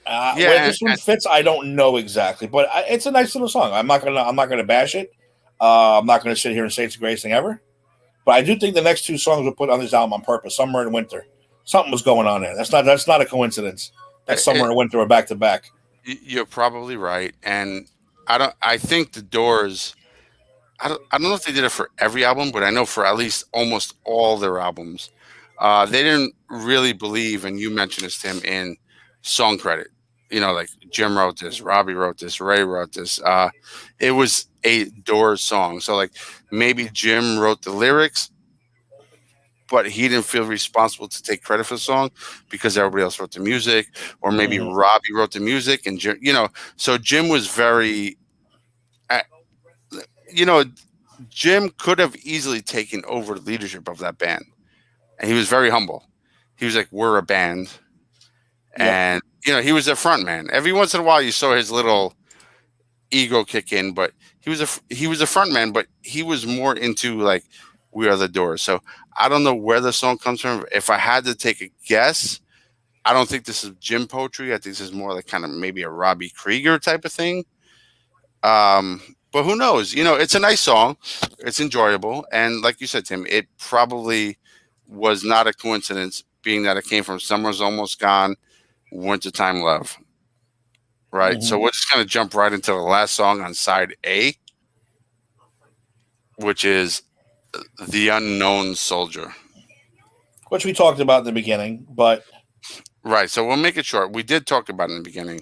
Where this one fits, I don't know exactly, but it's a nice little song. I'm not gonna bash it. I'm not gonna sit here and say it's the greatest thing ever. But I do think the next 2 songs were put on this album on purpose. Summer and Winter. Something was going on there. That's not a coincidence. That Summer and Winter are back to back. You're probably right, and I think the Doors. I don't know if they did it for every album, but I know for at least almost all their albums, they didn't really believe, and you mentioned this, Tim, in song credit. Like Jim wrote this, Robbie wrote this, Ray wrote this. It was a Doors song. So like maybe Jim wrote the lyrics, but he didn't feel responsible to take credit for the song because everybody else wrote the music, or maybe Robbie wrote the music and Jim, so Jim was very, Jim could have easily taken over the leadership of that band, and he was very humble. He was like, we're a band. And he was a front man. Every once in a while, you saw his little ego kick in, but he was a front man. But he was more into like, we are the Doors. So I don't know where the song comes from. If I had to take a guess, I don't think this is Jim poetry. I think this is more like kind of maybe a Robbie Krieger type of thing. But who knows? It's a nice song. It's enjoyable, and like you said, Tim, it probably was not a coincidence, being that it came from Summer's Almost Gone, Wintertime Love, right? So we're just going to jump right into the last song on side A, which is The Unknown Soldier, which we talked about in the beginning, but right. So we'll make it short. We did talk about it in the beginning.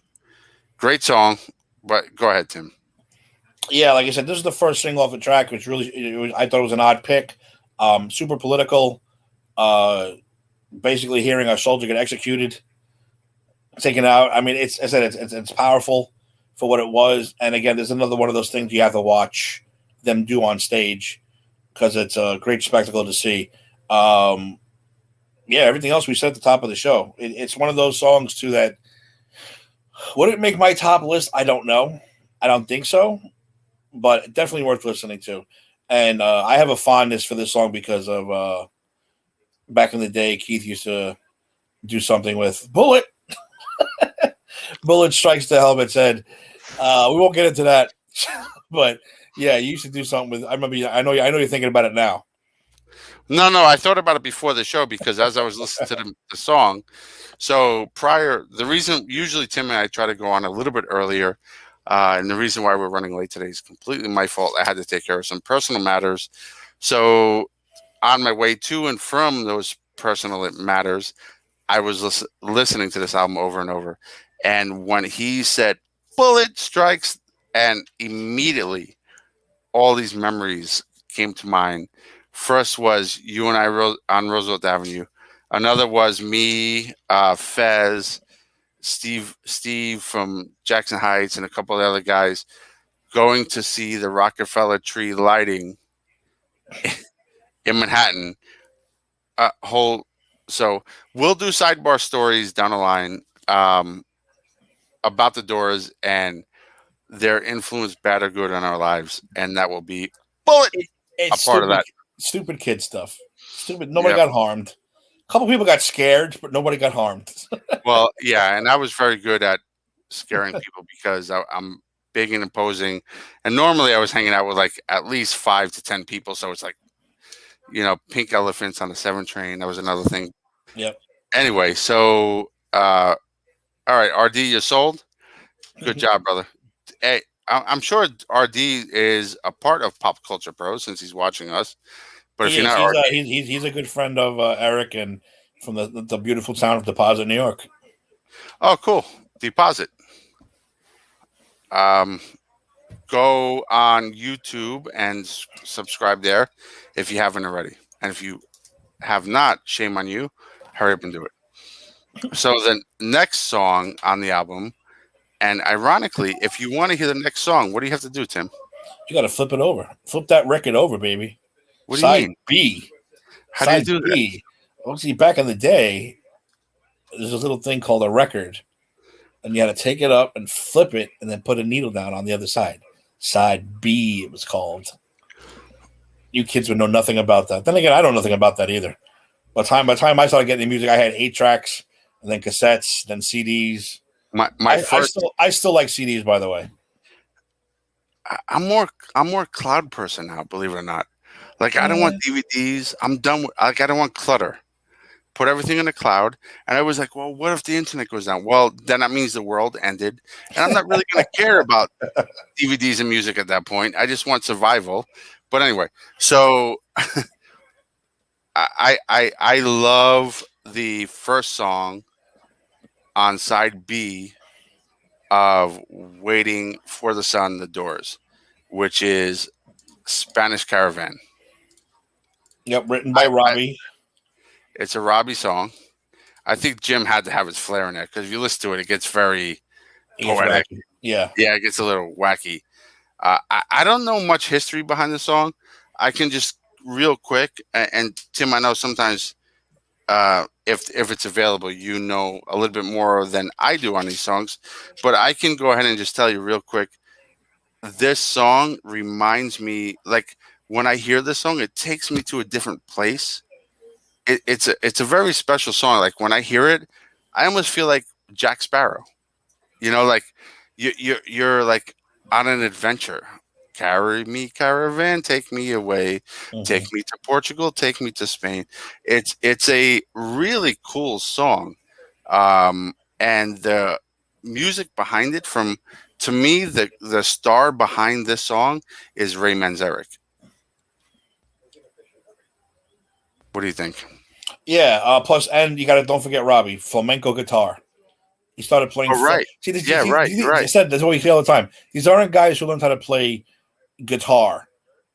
Great song, but go ahead, Tim. Yeah, like I said, this is the first single off the track, which I thought it was an odd pick. Super political, basically hearing our soldier get executed, taken out. I mean, it's powerful for what it was. And again, there's another one of those things you have to watch them do on stage because it's a great spectacle to see. Everything else we said at the top of the show. It's one of those songs too that would it make my top list? I don't know. I don't think so, but definitely worth listening to. And I have a fondness for this song because of back in the day, Keith used to do something with Bullet. Bullet strikes the helmet head. We won't get into that, but yeah, you used to do something with. I remember. I know you're thinking about it now. No, I thought about it before the show because as I was listening to the song, so the reason usually Tim and I try to go on a little bit earlier, and the reason why we're running late today is completely my fault. I had to take care of some personal matters. So on my way to and from those personal matters, I was listening to this album over and over. And when he said Bullet strikes, and immediately all these memories came to mind. First was you and I on Roosevelt Avenue. Another was me, Fez, Steve from Jackson Heights, and a couple of other guys going to see the Rockefeller tree lighting in Manhattan. So we'll do sidebar stories down the line about the Doors and their influence, bad or good, on our lives, and that will be Bullet. It's a part of that. Stupid kid stuff. Stupid. Nobody Yep. got harmed. A couple people got scared, but nobody got harmed. Well, yeah, and I was very good at scaring people because I'm big and imposing, and normally I was hanging out with like at least 5 to 10 people, so it's like pink elephants on the 7 train. That was another thing. Yep. Anyway, so all right, RD, you sold. Good job, brother. Hey, I'm sure RD is a part of Pop Culture Pro since he's watching us. But if He you're is. not RD, He's a good friend of Eric and from the beautiful town of Deposit, New York. oh, cool. Deposit. Go on YouTube and subscribe there if you haven't already. And if you have not, shame on you. Hurry up and do it. So the next song on the album, and ironically, if you want to hear the next song, what do you have to do, Tim? You got to flip it over. Flip that record over, baby. What do you mean? B. How do you Side do that? B. Well, see, back in the day, there's a little thing called a record, and you had to take it up and flip it, and then put a needle down on the other side. Side B, it was called. You kids would know nothing about that. Then again, I know nothing about that either. By the time I started getting the music, I had 8 tracks, and then cassettes, then CDs. I still like CDs, by the way. I'm more cloud person now, believe it or not. Like I don't want DVDs. I'm done with I don't want clutter. Put everything in the cloud. And I was like, well, what if the internet goes down? Well, then that means the world ended. And I'm not really gonna care about DVDs and music at that point. I just want survival. But anyway, so I love the first song on side B of Waiting for the Sun, The Doors, which is Spanish Caravan. Yep, written by Robbie. It's a Robbie song. I think Jim had to have his flair in it because if you listen to it, it gets very poetic. Yeah. Yeah, it gets a little wacky. I don't know much history behind the song. I can just real quick, and Tim, I know sometimes if it's available, you know a little bit more than I do on these songs, but I can go ahead and just tell you real quick. This song reminds me, like when I hear this song, it takes me to a different place. It's a very special song. Like when I hear it, I almost feel like Jack Sparrow. Like you're like on an adventure. Carry me, caravan, take me away, take me to Portugal, take me to Spain. It's a really cool song, and the music behind it. To me, the star behind this song is Ray Manzarek. What do you think? Yeah. Plus, and you got to don't forget Robbie, flamenco guitar. He started playing. Oh, right. See, Right. I said that's what we say all the time. These aren't guys who learned how to play guitar.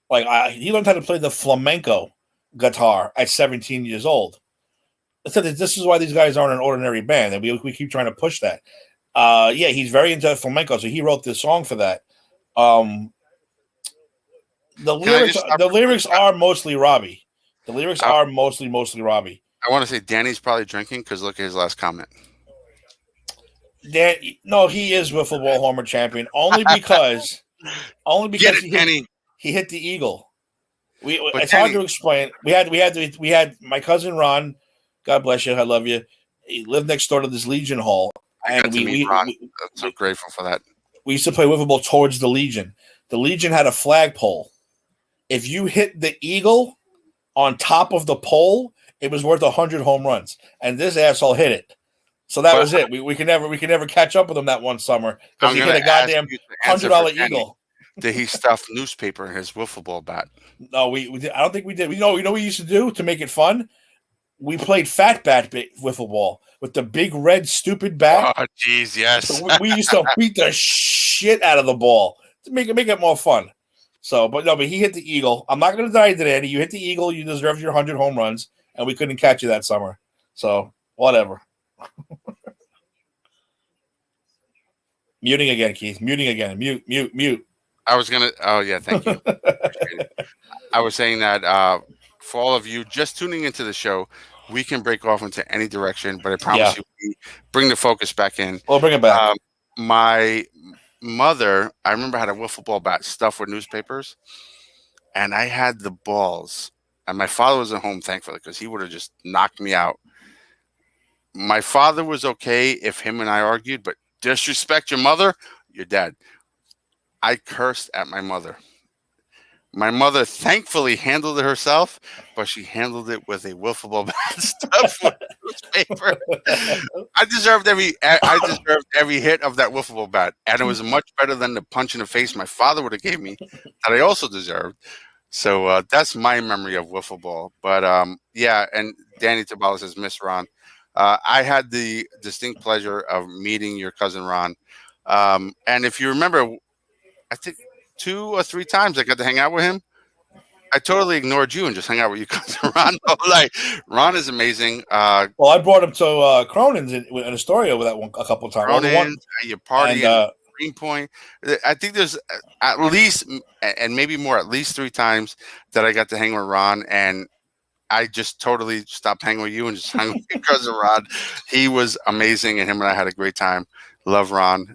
Like he learned how to play the flamenco guitar at 17 years old. I said this is why these guys aren't an ordinary band, and we keep trying to push that. Yeah, he's very into flamenco, so he wrote this song for that. The lyrics are mostly Robbie. The lyrics are mostly Robbie. I want to say Danny's probably drinking because look at his last comment. No, he is wiffle ball homer champion only because he hit the eagle. It's hard to explain. We had my cousin Ron, God bless you, I love you. He lived next door to this Legion Hall, and I'm so grateful for that. We used to play wiffle ball towards the Legion. The Legion had a flagpole. If you hit the eagle on top of the pole, it was worth 100 home runs, and this asshole hit it. So that was it. We could never catch up with him that one summer because he hit a goddamn $100 eagle. Did he stuff newspaper in his wiffle ball bat? No, we did. I don't think we did. You know what we used to do to make it fun? We played fat bat wiffle ball with the big red stupid bat. Oh, jeez, yes. So we used to beat the shit out of the ball to make it more fun. So, but he hit the eagle. I'm not going to die today, Eddie. You hit the eagle. You deserve your 100 home runs, and we couldn't catch you that summer. So, whatever. Muting again, Keith. Muting again. Mute. I was going to. Oh, yeah. Thank you. I was saying that for all of you just tuning into the show, we can break off into any direction, but I promise you, we bring the focus back in. We'll bring it back. My mother, I remember, had a wiffle ball bat stuffed with newspapers, and I had the balls and my father wasn't home, thankfully, because he would have just knocked me out. My father was okay if him and I argued, but disrespect your mother, you're dead. I cursed at my mother. My mother thankfully handled it herself, but she handled it with a wiffle ball bat stuffed with newspaper. I deserved every hit of that wiffle ball bat, and it was much better than the punch in the face my father would have gave me that I also deserved. So that's my memory of wiffle ball. But yeah, and Danny Tabala says, Miss Ron. I had the distinct pleasure of meeting your cousin Ron. And if you remember, I think 2 or 3 times I got to hang out with him. I totally ignored you and just hung out with your cousin Ron. Like, Ron is amazing. Well, I brought him to Cronin's in Astoria with that one a couple of times. Cronin's, your party and, in Greenpoint. I think there's at least, and maybe more, at least 3 times that I got to hang with Ron, and I just totally stopped hanging with you and just hung with your cousin Ron. He was amazing, and him and I had a great time. Love Ron.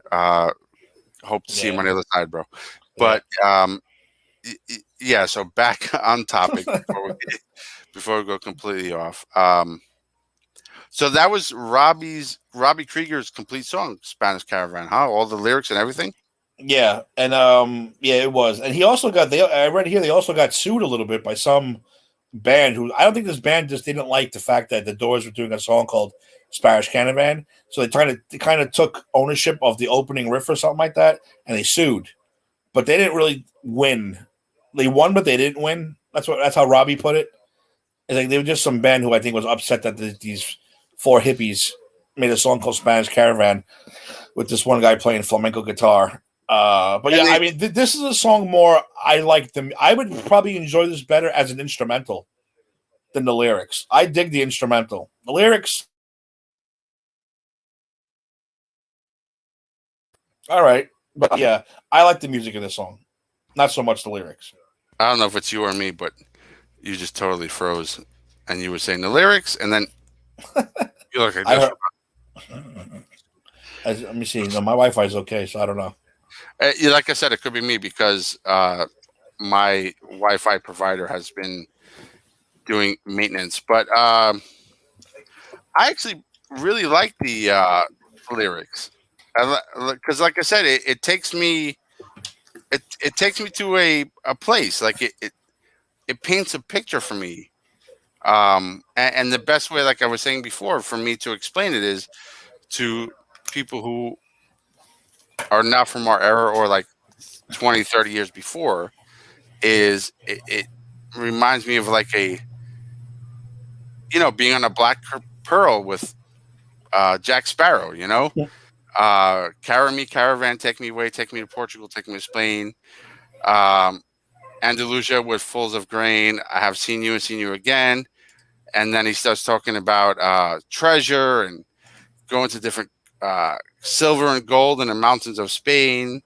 Hope to see him on the other side, bro. But yeah, so back on topic before we go completely off. So that was Robbie Krieger's complete song, Spanish Caravan, huh? All the lyrics and everything. Yeah, and yeah, it was. And he also got I read here they also got sued a little bit by some band who I don't think this band just didn't like the fact that the Doors were doing a song called Spanish Caravan. So they kind of took ownership of the opening riff or something like that, and they sued. But they didn't really win. They won, but they didn't win. That's how Robbie put it. It's like they were just some band who I think was upset that these 4 hippies made a song called Spanish Caravan with this one guy playing flamenco guitar. But yeah, I mean, this is a song more I like them. I would probably enjoy this better as an instrumental than the lyrics. I dig the instrumental. The lyrics, all right, but yeah, I like the music in this song, not so much the lyrics. I don't know if it's you or me, but you just totally froze, and you were saying the lyrics, and then you look like this. Let me see. No, my Wi-Fi is okay, so I don't know. Like I said, it could be me because my Wi-Fi provider has been doing maintenance. But I actually really like the lyrics because, like I said, it takes me to a place. Like it paints a picture for me. And the best way, like I was saying before, for me to explain it is to people who are not from our era or like 20, 30 years before, is it reminds me of like being on a Black Pearl with Jack Sparrow, Carry me, caravan, take me away, take me to Portugal, take me to Spain. Andalusia with Fulls of Grain, I have seen you and seen you again. And then he starts talking about treasure and going to different silver and gold in the mountains of Spain.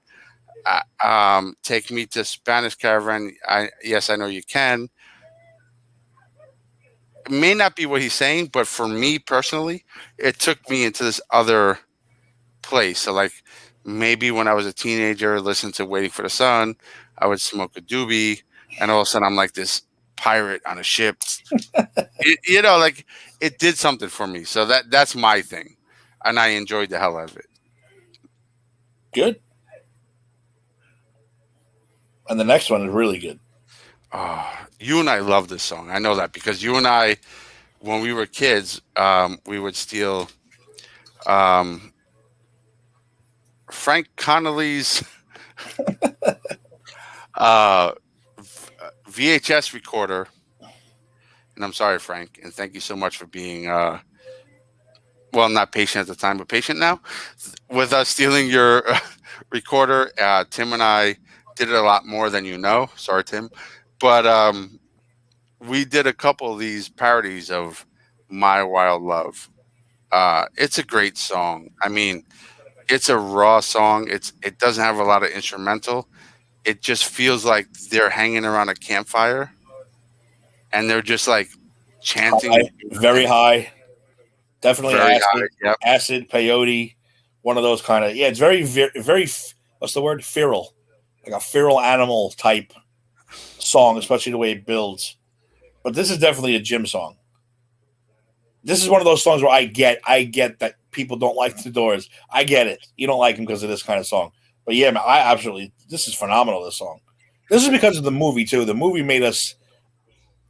Take me to Spanish Caravan. Yes, I know you can. It may not be what he's saying, but for me personally, it took me into this other place. So like maybe when I was a teenager, listening to Waiting for the Sun, I would smoke a doobie, and all of a sudden I'm like this pirate on a ship. Like it did something for me. So that's my thing, and I enjoyed the hell out of it. Good. And the next one is really good. You and I love this song. I know that because you and I, when we were kids, we would steal Frank Connolly's VHS recorder. And I'm sorry, Frank, and thank you so much for being not patient at the time, but patient now with us stealing your recorder. Tim and I did it a lot more than you know. Sorry, Tim. But we did a couple of these parodies of My Wild Love. It's a great song. I mean, it's a raw song. It doesn't have a lot of instrumental. It just feels like they're hanging around a campfire and they're just like chanting. Very high. Definitely very acid, high, yep. Acid, peyote, one of those kind of. Yeah, it's very, very, what's the word? Feral. Like a feral animal type song, especially the way it builds. but this is definitely a Jim song. This is one of those songs where I get that people don't like the Doors. I get it. You don't like them because of this kind of song. But yeah, man, I absolutely. This is phenomenal. This song. This is because of the movie too. The movie made us.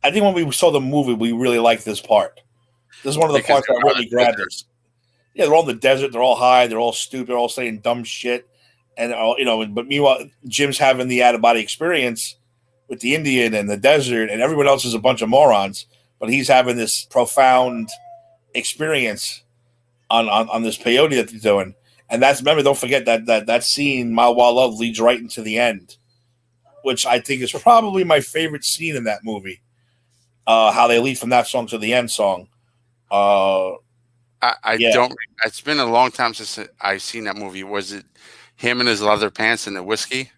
I think when we saw the movie, we really liked this part. This is one of the Because parts that really grabbed us. Yeah, they're all in the desert. They're all high. They're all stupid. They're all saying dumb shit. And but meanwhile, Jim's having the out of body experience with the Indian and the desert, and everyone else is a bunch of morons. But he's having this profound experience on this peyote that they're doing. And that's, remember, don't forget that scene, My Wild Love, leads right into the end, which I think is probably my favorite scene in that movie. How they lead from that song to the end song. I don't. It's been a long time since I've seen that movie. Was it him in his leather pants and the whiskey?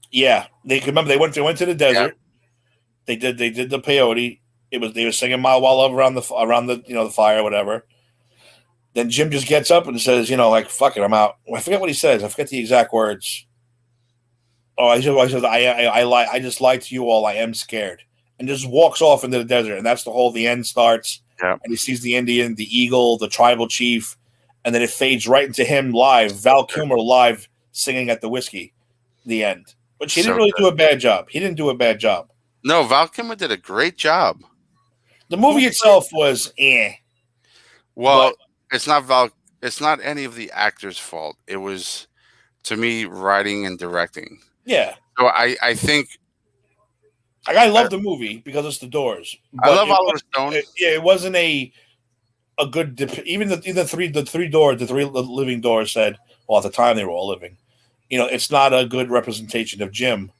Yeah, they remember they went to the desert. Yeah. They did the peyote. They were singing My Wild Love around the the fire or whatever. Then Jim just gets up and says, like, fuck it, I'm out. I forget what he says. I forget the exact words. Oh, I just lied to you all. I am scared. And just walks off into the desert. And that's the end starts. Yeah. And he sees the Indian, the eagle, the tribal chief. And then it fades right into him live, Val Kilmer live, singing at the whiskey, the end. Which he didn't really do a bad job. He didn't do a bad job. No, Val Kilmer did a great job. The movie itself was Well, it's not any of the actors' fault. It was, to me, writing and directing. Yeah. So I think I love the movie because it's the Doors. I love Oliver Stone. It wasn't a good. Even the three living Doors said, well, at the time they were all living. It's not a good representation of Jim.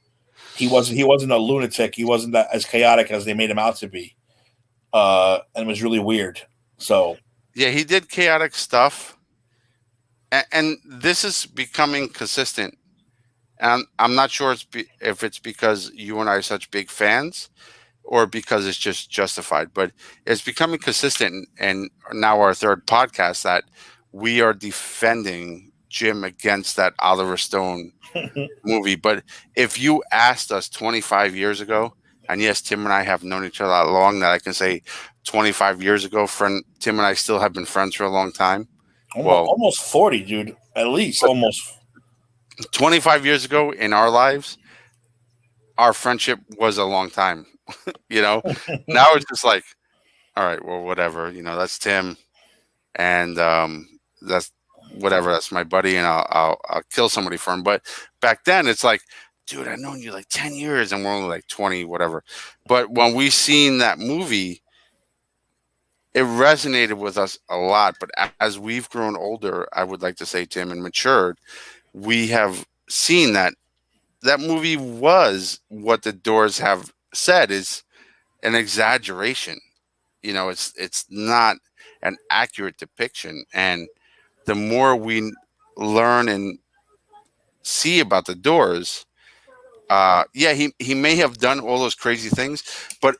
He wasn't a lunatic. He wasn't as chaotic as they made him out to be. And it was really weird. So yeah, he did chaotic stuff, and this is becoming consistent. And I'm not sure if it's because you and I are such big fans, or because it's just justified. But it's becoming consistent, and now our third podcast that we are defending Jim against that Oliver Stone movie. But if you asked us 25 years ago, and yes, Tim and I have known each other that long that I can say 25 years ago, Tim and I still have been friends for a long time. Almost 40, dude. At least almost. 25 years ago in our lives, our friendship was a long time. Now it's just like, all right, well, whatever. That's Tim, and that's whatever. That's my buddy, and I'll kill somebody for him. But back then, it's like, dude, I've known you like 10 years, and we're only like 20, whatever. But when we seen that movie, it resonated with us a lot. But as we've grown older, I would like to say, Tim, and matured, we have seen that movie was what the Doors have said is an exaggeration. It's not an accurate depiction. And the more we learn and see about the Doors, he may have done all those crazy things, but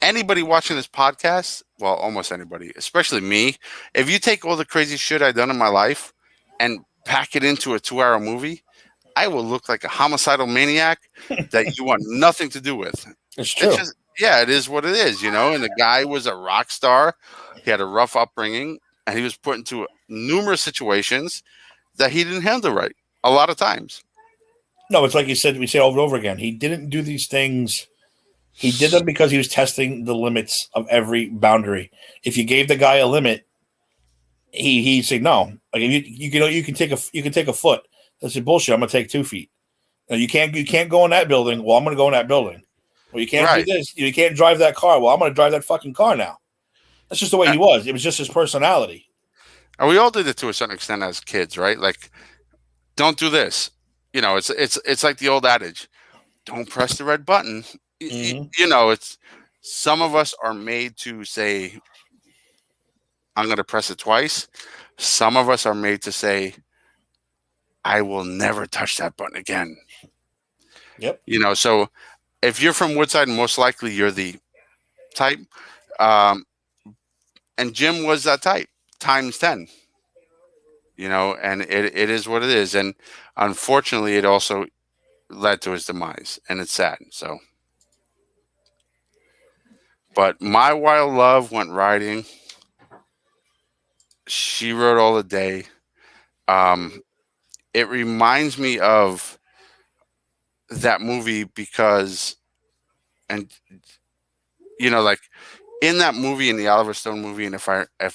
anybody watching this podcast, well, almost anybody, especially me, if you take all the crazy shit I've done in my life and pack it into a 2-hour movie, I will look like a homicidal maniac that you want nothing to do with. It's true. It is what it is, And the guy was a rock star. He had a rough upbringing, and he was put into numerous situations that he didn't handle right a lot of times. No, it's like you said, we say over and over again. He didn't do these things. He did them because he was testing the limits of every boundary. If you gave the guy a limit, he said no. Like you can take a foot. I said bullshit. I'm gonna take 2 feet. Now, you can't go in that building. Well, I'm gonna go in that building. Well, you can't do this. You can't drive that car. Well, I'm gonna drive that fucking car now. That's just the way he was. It was just his personality. And we all did it to a certain extent as kids, right? Like, don't do this. It's like the old adage: don't press the red button. Mm-hmm. It's some of us are made to say, I'm going to press it twice. Some of us are made to say, I will never touch that button again. Yep. So if you're from Woodside, most likely you're the type. And Jim was that type times 10. And it is what it is. And unfortunately, it also led to his demise. And it's sad. So. But My Wild Love went riding. She Rode All the Day. Um, it reminds me of that movie because, and like in that movie, in the Oliver Stone movie, and if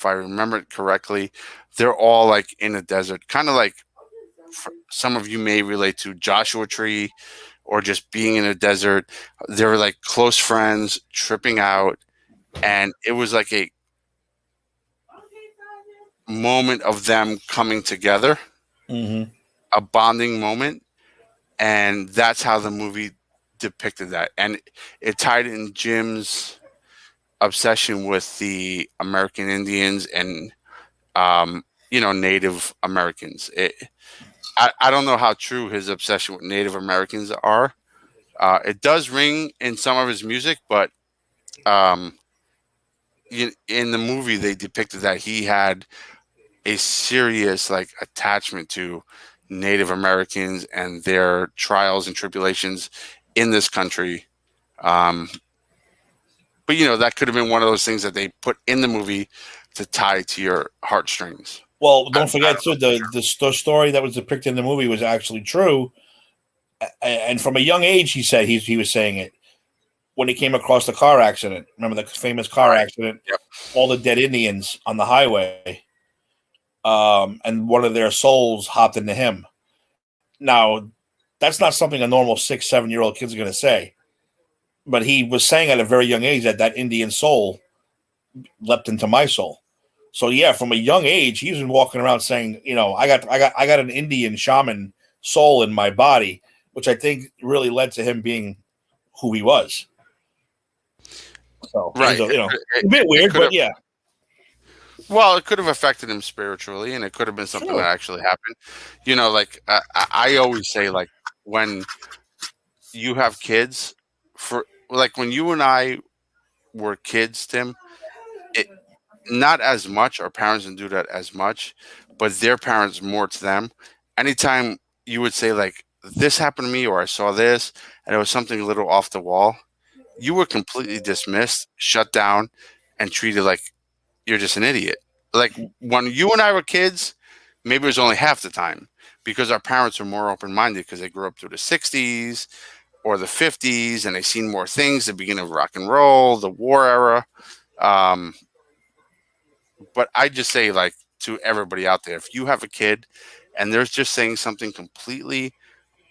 I remember it correctly, they're all like in a desert, kind of like some of you may relate to Joshua Tree, or just being in a desert. They were like close friends, tripping out, and it was like a moment of them coming together, Mm-hmm. a bonding moment, and that's how the movie depicted that. And it tied in Jim's obsession with the American Indians and Native Americans. I don't know how true his obsession with Native Americans are. It does ring in some of his music, but um, in the movie they depicted that he had a serious like attachment to Native Americans and their trials and tribulations in this country. Um, but that could have been one of those things that they put in the movie to tie to your heartstrings. Well, don't forget too, the story that was depicted in the movie was actually true, and from a young age, he said he was saying it when he came across the car accident. Remember the famous car accident? Yep. All the dead Indians on the highway, and one of their souls hopped into him. Now, that's not something a normal 6-7-year-old kid's going to say, but he was saying at a very young age that Indian soul leapt into my soul. So yeah, from a young age, he's been walking around saying, I got an Indian shaman soul in my body, which I think really led to him being who he was. So right, a bit weird, but yeah. Well, it could have affected him spiritually, and it could have been something that actually happened. Like I always say, like when you have kids, for like when you and I were kids, Tim, not as much. Our parents didn't do that as much, but their parents more to them. Anytime you would say like this happened to me, or I saw this, and it was something a little off the wall, you were completely dismissed, shut down, and treated like you're just an idiot. Like when you and I were kids, maybe it was only half the time because our parents were more open-minded because they grew up through the 60s or the 50s and they seen more things, the beginning of rock and roll, the war era. But I just say, like, to everybody out there, if you have a kid and they're just saying something completely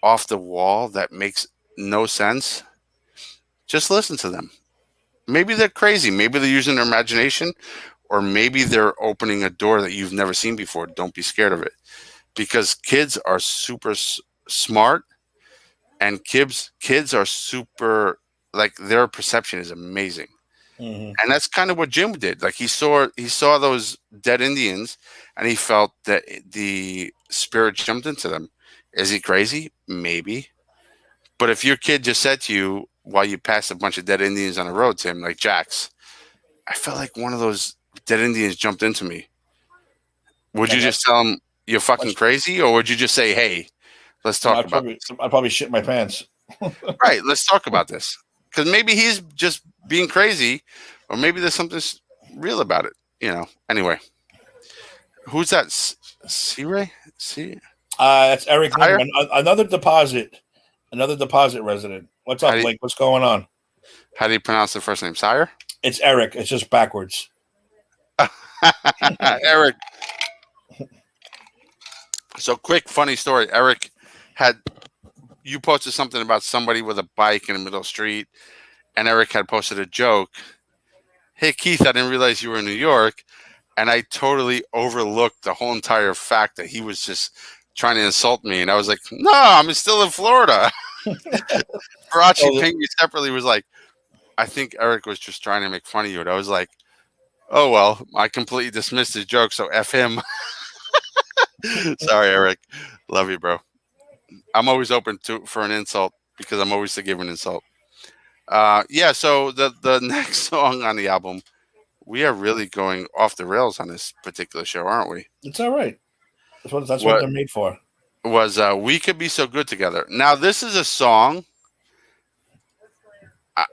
off the wall that makes no sense, just listen to them. Maybe they're crazy. Maybe they're using their imagination, or maybe they're opening a door that you've never seen before. Don't be scared of it, because kids are super smart, and kids are super, like, their perception is amazing. Mm-hmm. And that's kind of what Jim did. Like he saw those dead Indians, and he felt that the spirit jumped into them. Is he crazy? Maybe. But if your kid just said to you while you passed a bunch of dead Indians on the road, Tim, like, Jax, I felt like one of those dead Indians jumped into me, would you just tell him you're fucking crazy, or would you just say, hey, let's talk about this? I'd probably shit my pants. Right, let's talk about this. Because maybe he's just being crazy, or maybe there's something real about it. Anyway. Who's that? C-Ray? That's Eric. Another deposit resident. What's up, Blake? What's going on? How do you pronounce the first name? Sire? It's Eric. It's just backwards. Eric. So, quick, funny story. Eric you posted something about somebody with a bike in the middle of the street, and Eric had posted a joke. Hey, Keith, I didn't realize you were in New York. And I totally overlooked the whole entire fact that he was just trying to insult me. And I was like, no, I'm still in Florida. Farachi pinged me separately, was like, I think Eric was just trying to make fun of you. And I was like, oh, well, I completely dismissed his joke, so F him. Sorry, Eric. Love you, bro. I'm always open for an insult because I'm always to give an insult. Yeah, so the next song on the album, we are really going off the rails on this particular show, aren't we? It's all right. That's what they're made for. Was We Could Be So Good Together. Now, this is a song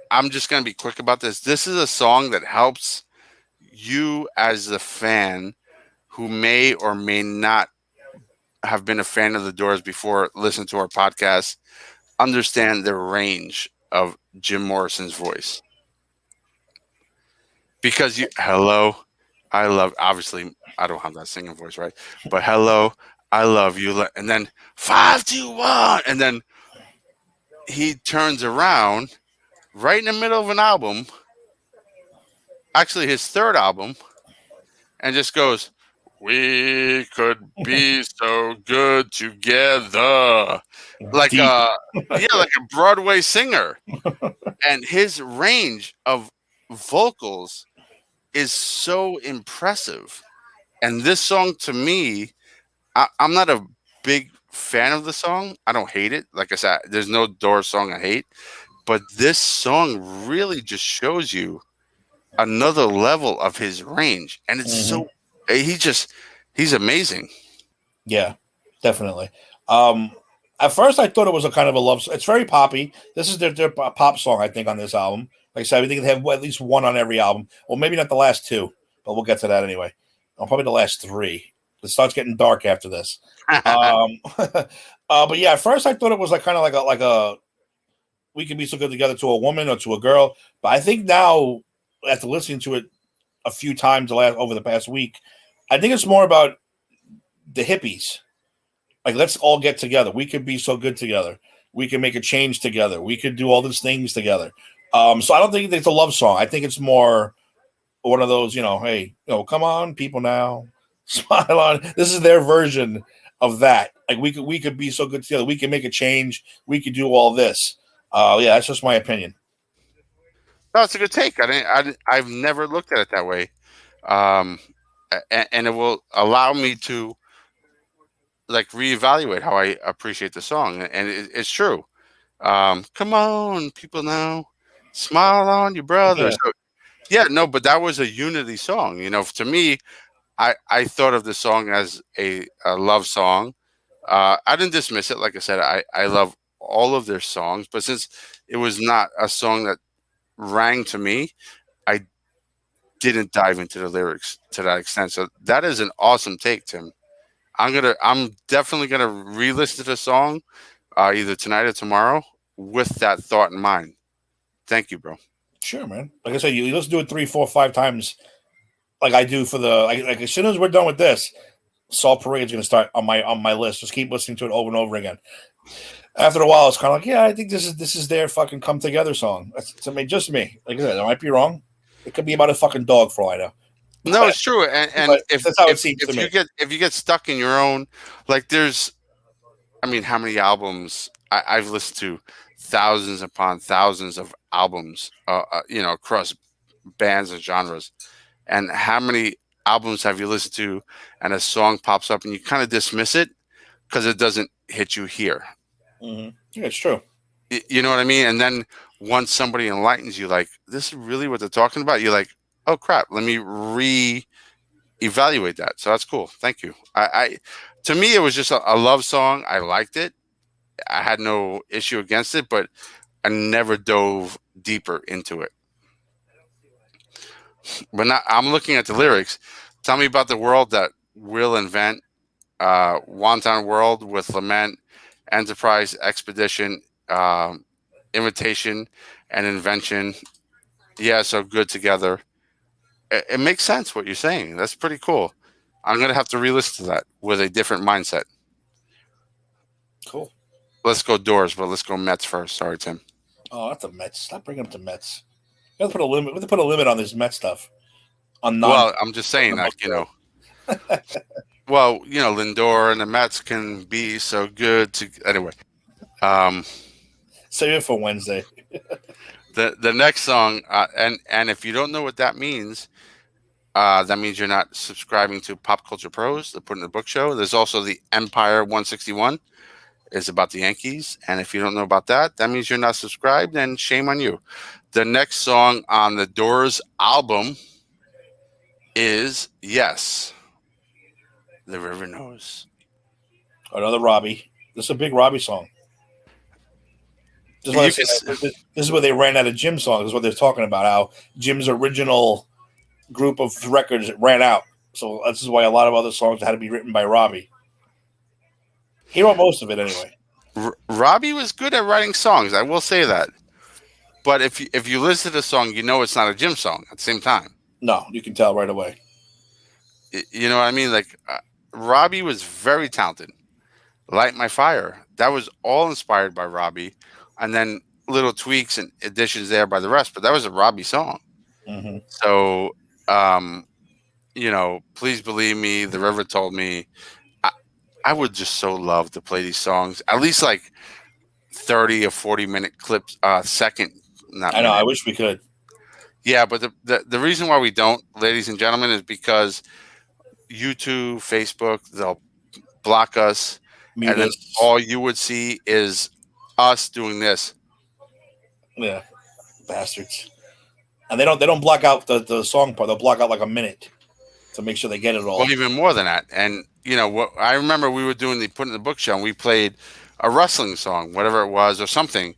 I'm just going to be quick about this. This is a song that helps you as the fan who may or may not have been a fan of the Doors before, listen to our podcast, understand the range of Jim Morrison's voice. Because hello, I love, obviously, I don't have that singing voice, right? But hello, I love you. And then 5, 2, 1. And then he turns around right in the middle of an album, actually his third album, and just goes, "We could be so good together," like Deep. like a Broadway singer. And his range of vocals is so impressive. And this song, to me, I'm not a big fan of the song. I don't hate it. Like I said, there's no Doors song I hate, but this song really just shows you another level of his range, and it's so he's amazing. Yeah, definitely. At first, I thought it was a kind of a love song. It's very poppy. This is their pop song, I think, on this album. Like I said, I think they have at least one on every album. Well, maybe not the last two, but we'll get to that anyway. Probably the last three. It starts getting dark after this. But yeah, at first I thought it was like kind of like a we can be so good together to a woman or to a girl. But I think now, after listening to it a few times over the past week, I think it's more about the hippies. Like, let's all get together. We could be so good together. We can make a change together. We could do all these things together. So I don't think it's a love song. I think it's more one of those, hey, come on, people now, smile on. This is their version of that. Like, we could be so good together. We can make a change. We could do all this. Yeah, that's just my opinion. No, it's a good take. I've never looked at it that way, and it will allow me to like reevaluate how I appreciate the song. And it's true. Come on, people now, smile on your brother. So, yeah, no, but that was a unity song. To me, I thought of the song as a love song. I didn't dismiss it. Like I said, I love all of their songs, but since it was not a song that rang to me, I didn't dive into the lyrics to that extent. So that is an awesome take, Tim. I'm definitely gonna re-listen to the song either tonight or tomorrow with that thought in mind. Thank you, bro. Sure, man. Like I said, you let's do it 3, 4, 5 times, like I do for the like as soon as we're done with this, Salt Parade's going to start on my list. Just keep listening to it over and over again. After a while, it's kind of like, yeah, I think this is their fucking come together song. That's to me, just me. Like I said, I might be wrong. It could be about a fucking dog for all I know. No, it's true. And if that's how it seems to me. If you get stuck in your own, like how many albums I've listened to, thousands upon thousands of albums, across bands and genres. And how many albums have you listened to and a song pops up and you kind of dismiss it because it doesn't hit you here? Mm-hmm. Yeah, it's true. You know what I mean? And then once somebody enlightens you, like, this is really what they're talking about, you're like, oh crap, let me re-evaluate that. So that's cool. Thank you. To me, it was just a love song. I liked it. I had no issue against it, but I never dove deeper into it. But I'm looking at the lyrics. Tell me about the world that we'll invent. Wanton world with lament, enterprise, expedition, invitation, and invention. Yeah, so good together. It makes sense what you're saying. That's pretty cool. I'm going to have to re-listen to that with a different mindset. Cool. Let's go Doors, but let's go Mets first. Sorry, Tim. Oh, that's the Mets. Stop bringing up the Mets. We have to put a limit. We have to put a limit on this Mets stuff. Well, I'm just saying that, Well, Lindor and the Mets can be so good to anyway. Save it for Wednesday. The next song, and if you don't know what that means you're not subscribing to Pop Culture Pros, the Put in the Book show. There's also the Empire 161 is about the Yankees, and if you don't know about that means you're not subscribed, and shame on you. The next song on the Doors album is Yes, The River Knows. Another Robbie. This is a big Robbie song. Just want You to can, say that this is where they ran out of Jim songs. This is what they're talking about. How Jim's original group of records ran out. So this is why a lot of other songs had to be written by Robbie. He wrote most of it anyway. Robbie was good at writing songs. I will say that. But if you listen to the song, you know it's not a Jim song at the same time. No, you can tell right away. You know what I mean? Like Robbie was very talented. Light My Fire. That was all inspired by Robbie, and then little tweaks and additions there by the rest. But that was a Robbie song. Mm-hmm. So, Please Believe Me, The River Told Me. I would just so love to play these songs. At least like 30 or 40-minute clips, second. Not I know. minute. I wish we could. Yeah, but the reason why we don't, ladies and gentlemen, is because YouTube, Facebook, they'll block us, Mute and then us. all you would see is us doing this. Yeah, bastards. And they don't block out the song part. They'll block out like a minute to make sure they get it all. Well, even more than that. And what I remember, we were doing the Put in the Book show, and we played a wrestling song, whatever it was, or something,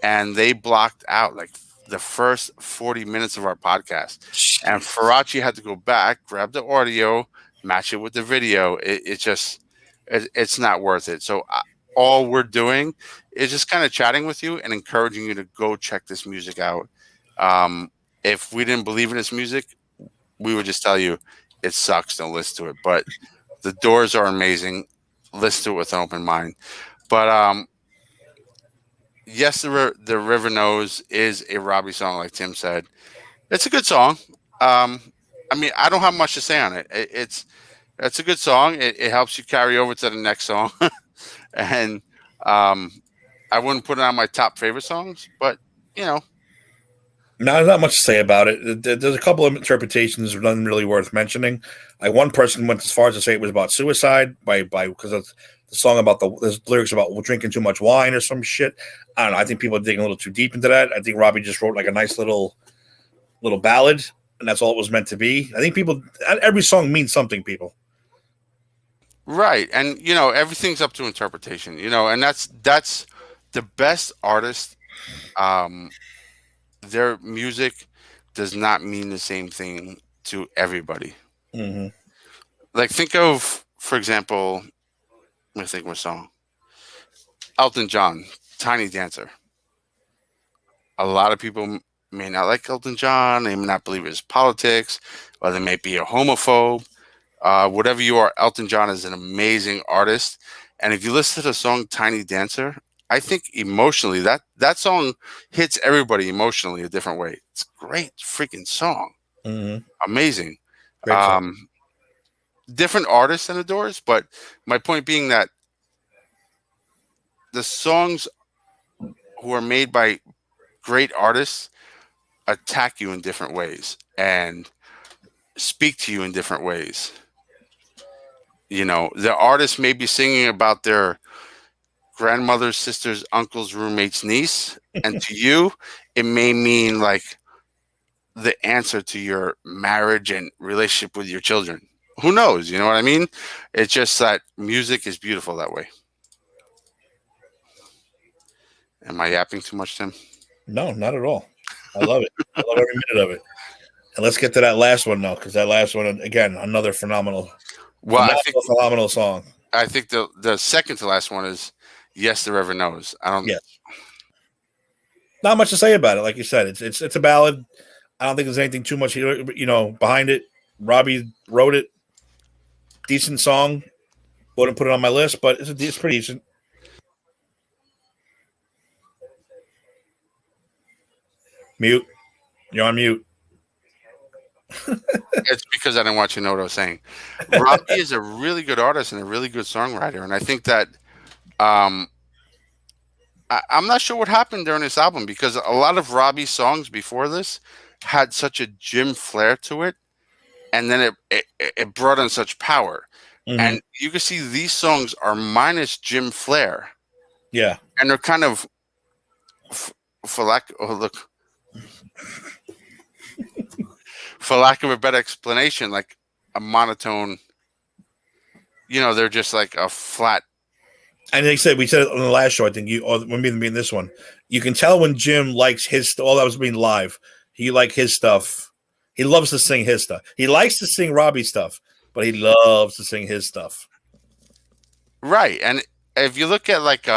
and they blocked out like the first 40 minutes of our podcast. And Faraci had to go back, grab the audio, match it with the video. It's not worth it. So all we're doing is just kind of chatting with you and encouraging you to go check this music out. If we didn't believe in this music, we would just tell you it sucks. Don't listen to it. But the Doors are amazing. Listen to it with an open mind. But yes, the River Knows is a Robbie song, like Tim said. It's a good song. I don't have much to say on it. It's a good song. It helps you carry over to the next song. And I wouldn't put it on my top favorite songs, but No, there's not much to say about it. There's a couple of interpretations, none really worth mentioning. Like one person went as far as to say it was about suicide because of the song about there's lyrics about drinking too much wine or some shit. I don't know. I think people are digging a little too deep into that. I think Robbie just wrote like a nice little ballad, and that's all it was meant to be. I think every song means something, people. Right. And everything's up to interpretation, and that's the best artist. Their music does not mean the same thing to everybody. Mm-hmm. Like, think of, for example, let me think of a song. Elton John, Tiny Dancer. A lot of people may not like Elton John. They may not believe his politics, or they may be a homophobe. Whatever you are, Elton John is an amazing artist. And if you listen to the song Tiny Dancer, I think emotionally that song hits everybody emotionally a different way. It's a great freaking song. Mm-hmm. Amazing. Great song. Different artists than the Doors, but my point being that the songs who are made by great artists attack you in different ways and speak to you in different ways. The artist may be singing about their grandmother's sister's uncle's roommate's niece, and to you it may mean like the answer to your marriage and relationship with your children. Who knows? You know what I mean? It's just that music is beautiful that way. Am I yapping too much, Tim? No, not at all. I love it. I love every minute of it. And let's get to that last one now, because that last one, again, another phenomenal song. I think the second to last one is Yes, the River Knows. Yes. Not much to say about it. Like you said, it's a ballad. I don't think there's anything too much, behind it. Robbie wrote it. Decent song. Wouldn't put it on my list, but it's pretty decent. Mute. You're on mute. It's because I didn't want you to know what I was saying. Robbie is a really good artist and a really good songwriter, and I think that I'm not sure what happened during this album, because a lot of Robbie's songs before this had such a Jim flair to it, and then it brought in such power. Mm-hmm. And you can see these songs are minus Jim flair. Yeah. And they're kind of, for lack of a better explanation, like a monotone, they're just like a flat And they said, we said it on the last show, I think, or maybe in this one, you can tell when Jim likes his stuff. All that was being live. He liked his stuff. He loves to sing his stuff. He likes to sing Robbie's stuff, but he loves to sing his stuff. Right. And if you look at like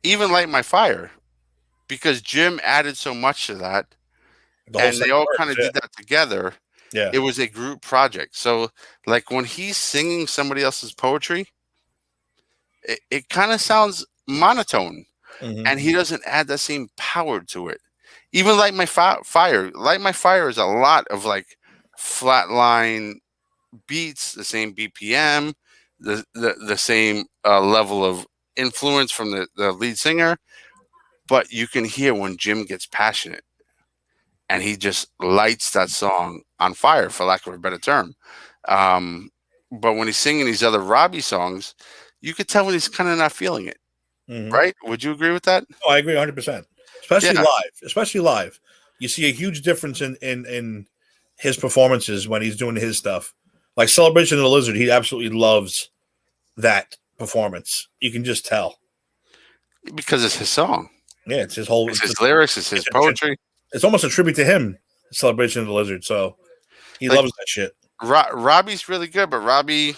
even Light My Fire, because Jim added so much to that, and they all kind of did that together. Yeah. It was a group project. So like when he's singing somebody else's poetry, it kind of sounds monotone, and he doesn't add the same power to it. Even Light My Fire. Light My Fire is a lot of like flatline beats, the same BPM, the same level of influence from the lead singer, but you can hear when Jim gets passionate and he just lights that song on fire, for lack of a better term. But when he's singing these other Robbie songs, you could tell when he's kind of not feeling it. Right? Would you agree with that? Oh, I agree 100%. Especially live. You see a huge difference in his performances when he's doing his stuff. Like Celebration of the Lizard, he absolutely loves that performance. You can just tell. Because it's his song. Yeah, it's his whole... It's his lyrics, it's his poetry. It's almost a tribute to him, Celebration of the Lizard, so he loves that shit. Robbie's really good, but Robbie...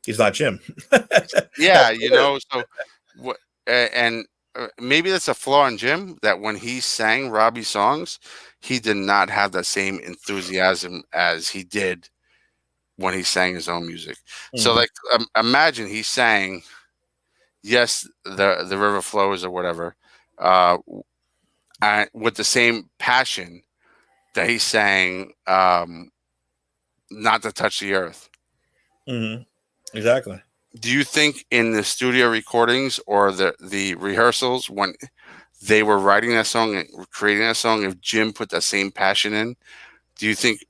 He's not Jim. Yeah, you know, so... And maybe that's a flaw in Jim, that when he sang Robbie's songs, he did not have the same enthusiasm as he did when he sang his own music. So, like, imagine he sang, yes, the river flows or whatever, with the same passion that he sang Not to Touch the Earth. Exactly. Do you think in the studio recordings or the rehearsals, when they were writing that song and creating that song, if Jim put that same passion in, do you think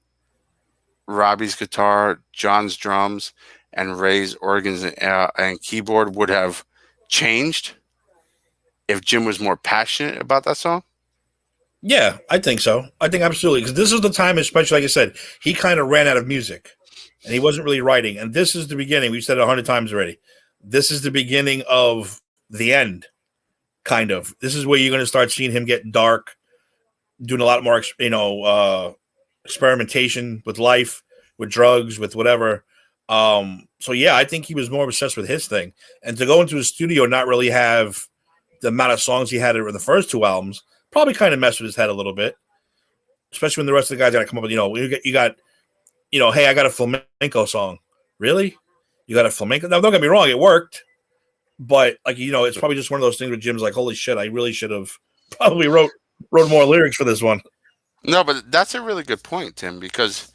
Robbie's guitar, John's drums, and Ray's organs and keyboard would have changed if Jim was more passionate about that song? Yeah, I think so. I think absolutely. Because this is the time, especially like I said, he kind of ran out of music and he wasn't really writing. And this is the beginning. We've said it 100 times already. This is the beginning of the end, kind of. This is where you're going to start seeing him get dark, doing a lot more, experimentation with life, with drugs, with whatever. So yeah, I think he was more obsessed with his thing. And to go into a studio and not really have the amount of songs he had in the first two albums probably kind of messed with his head a little bit, especially when the rest of the guys got to come up with, you got, hey, I got a flamenco song. Really? You got a flamenco? Now, don't get me wrong, it worked, but like, it's probably just one of those things where Jim's like, holy shit, I really should have probably wrote more lyrics for this one. No, but that's a really good point, Tim, because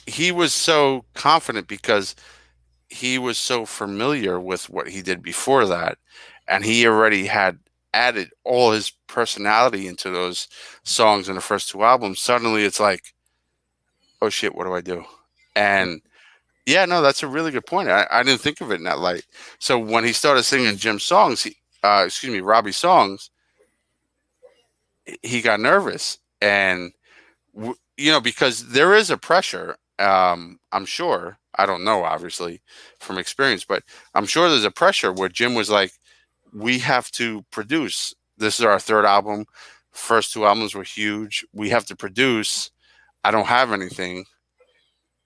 he was so confident because he was so familiar with what he did before that, and he already had added all his personality into those songs in the first two albums. Suddenly it's like, oh shit, what do I do? And yeah, no, that's a really good point. I didn't think of it in that light. So when he started singing Jim's songs, Robbie's songs, he got nervous. And, because there is a pressure, I'm sure, I don't know, obviously, from experience, but I'm sure there's a pressure where Jim was like, we have to produce. This is our third album. First two albums were huge. We have to produce. I don't have anything.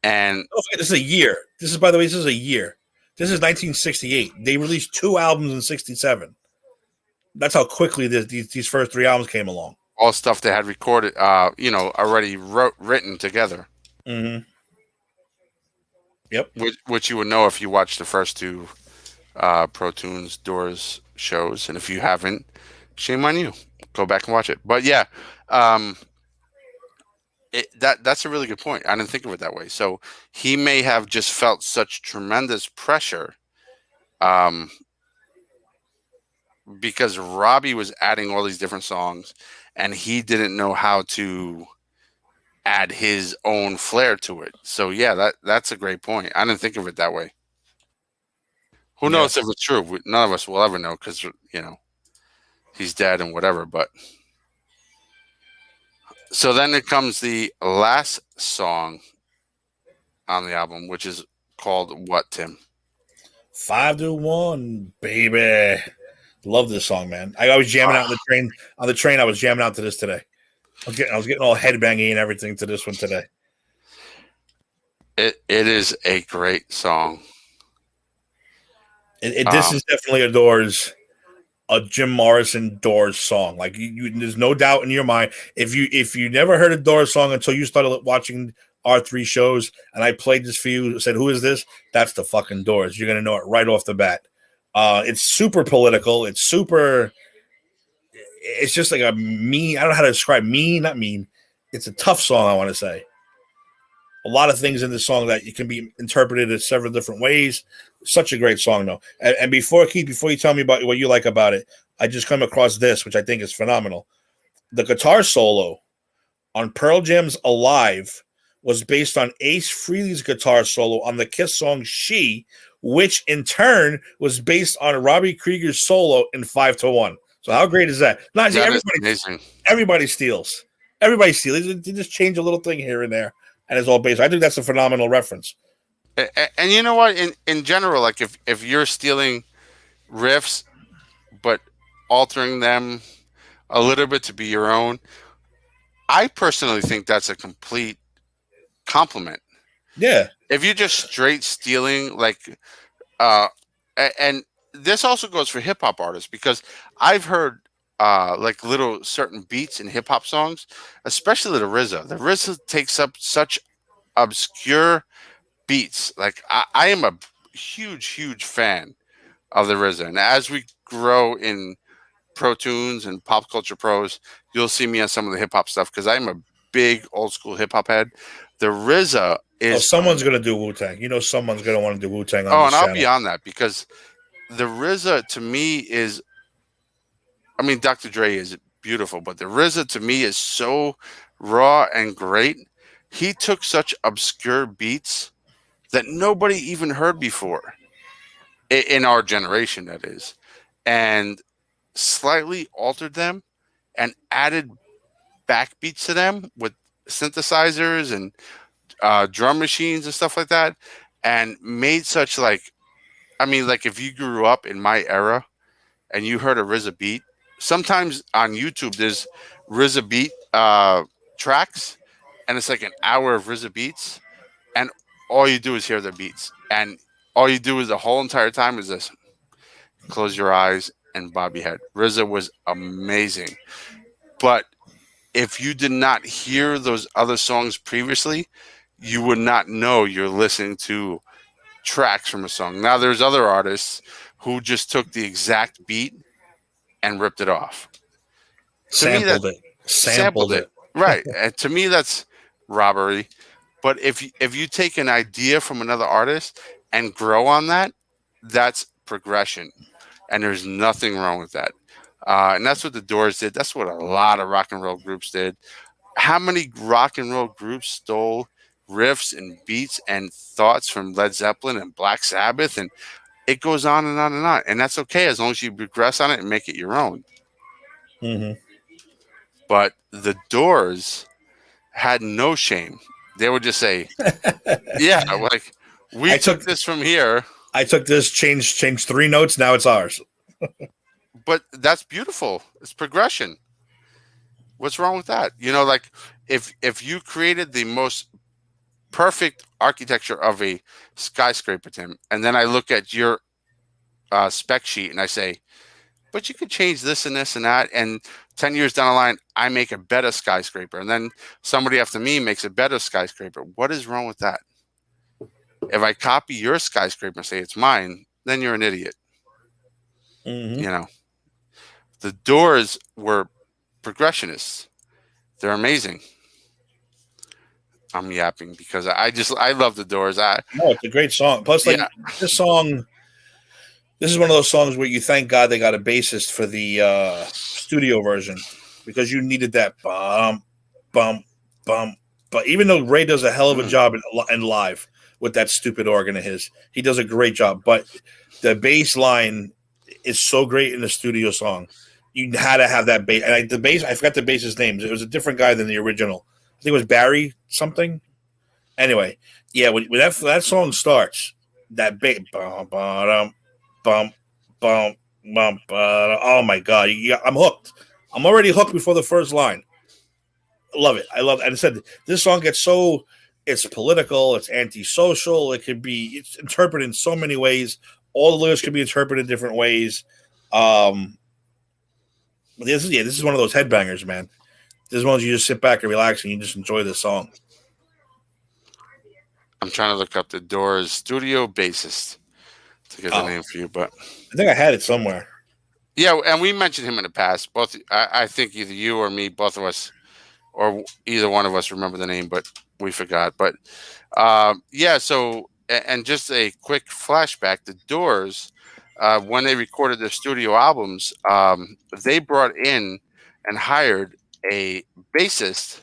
And this is a year. This is, by the way, this is a year. This is 1968. They released two albums in 67. That's how quickly these first three albums came along. All stuff they had recorded, already written together. Mm-hmm. Yep. Which you would know if you watched the first two Pro Tunes Doors shows, and if you haven't, shame on you. Go back and watch it. But yeah, that's a really good point. I didn't think of it that way. So he may have just felt such tremendous pressure, because Robbie was adding all these different songs, and he didn't know how to add his own flair to it. So yeah, that's a great point. I didn't think of it that way. Who knows if it's true? None of us will ever know because, he's dead and whatever. But so then it comes the last song on the album, which is called what, Tim? 5-1, baby. Love this song, man. I was jamming out on the train. On the train, I was jamming out to this today. I was getting all headbanging and everything to this one today. It is a great song. This is definitely a Jim Morrison Doors song. Like there's no doubt in your mind. If you never heard a Doors song until you started watching our 3 shows, and I played this for you, said, "Who is this?" That's the fucking Doors. You're gonna know it right off the bat. It's super political. It's just like a mean. I don't know how to describe mean. Not mean. It's a tough song. I want to say. A lot of things in this song that it can be interpreted in several different ways. Such a great song, though. And before you tell me about what you like about it, I just come across this, which I think is phenomenal. The guitar solo on Pearl Jam's "Alive" was based on Ace Frehley's guitar solo on the Kiss song "She," which in turn was based on Robbie Krieger's solo in 5-1. So how great is that? Not everybody steals. Everybody steals. They just change a little thing here and there. And it's all based. I think that's a phenomenal reference. And you know what? In general, like if you're stealing riffs, but altering them a little bit to be your own, I personally think that's a complete compliment. Yeah. If you're just straight stealing, and this also goes for hip hop artists, because I've heard like little certain beats in hip hop songs, especially the RZA. The RZA takes up such obscure beats. Like I am a huge fan of the RZA, and as we grow in Pro Tunes and Pop Culture Pros, you'll see me on some of the hip hop stuff because I'm a big old school hip hop head. The RZA is. Someone's gonna do Wu-Tang. You know, someone's gonna want to do Wu-Tang. I'll be on that because the RZA to me is. I mean, Dr. Dre is beautiful, but the RZA to me is so raw and great. He took such obscure beats that nobody even heard before in our generation, that is, and slightly altered them and added backbeats to them with synthesizers and drum machines and stuff like that, and made such like if you grew up in my era and you heard a RZA beat, sometimes on YouTube there's RZA beat tracks, and it's like an hour of RZA beats, and all you do is hear their beats, and all you do is the whole entire time is this: close your eyes and bob your head. RZA was amazing, but if you did not hear those other songs previously, you would not know you're listening to tracks from a song. Now there's other artists who just took the exact beat and ripped it off. Sampled it. Right. And to me, that's robbery. But if you take an idea from another artist and grow on that, that's progression. And there's nothing wrong with that. And that's what the Doors did. That's what a lot of rock and roll groups did. How many rock and roll groups stole riffs and beats and thoughts from Led Zeppelin and Black Sabbath? And it goes on and on and on. And that's okay as long as you progress on it and make it your own. Mm-hmm. But the Doors had no shame. They would just say, yeah, like, we took this from here. I took this, changed 3 notes, now it's ours. But that's beautiful. It's progression. What's wrong with that? You know, like, if you created the most perfect architecture of a skyscraper, Tim, and then I look at your spec sheet and I say, but you could change this and this and that, and 10 years down the line, I make a better skyscraper, and then somebody after me makes a better skyscraper. What is wrong with that? If I copy your skyscraper and say it's mine, then you're an idiot. Mm-hmm. You know, the Doors were progressionists. They're amazing. I'm yapping because I love the Doors. No, it's a great song. Plus, like, this song, this is one of those songs where you thank God they got a bassist for the studio version, because you needed that bum, bum, bum. But even though Ray does a hell of a job in live with that stupid organ of his, he does a great job. But the bass line is so great in the studio song. You had to have that bass. And the bass, I forgot the bassist's name. It was a different guy than the original. I think it was Barry something. Anyway, yeah, when that song starts, that big bum, bum, bum, bum, bum, oh my god, I'm hooked. I'm already hooked before the first line. I love it. I love it. And I said this song gets so it's political, it's antisocial, it's interpreted in so many ways. All the lyrics can be interpreted in different ways. This is one of those headbangers, man. This is one you just sit back and relax and you just enjoy this song. I'm trying to look up the Doors studio bassist to get the name for you, but I think I had it somewhere. Yeah, and we mentioned him in the past. Both, I think either you or me, both of us, or either one of us remember the name, but we forgot. But yeah, so and just a quick flashback: the Doors, when they recorded their studio albums, they brought in and hired a bassist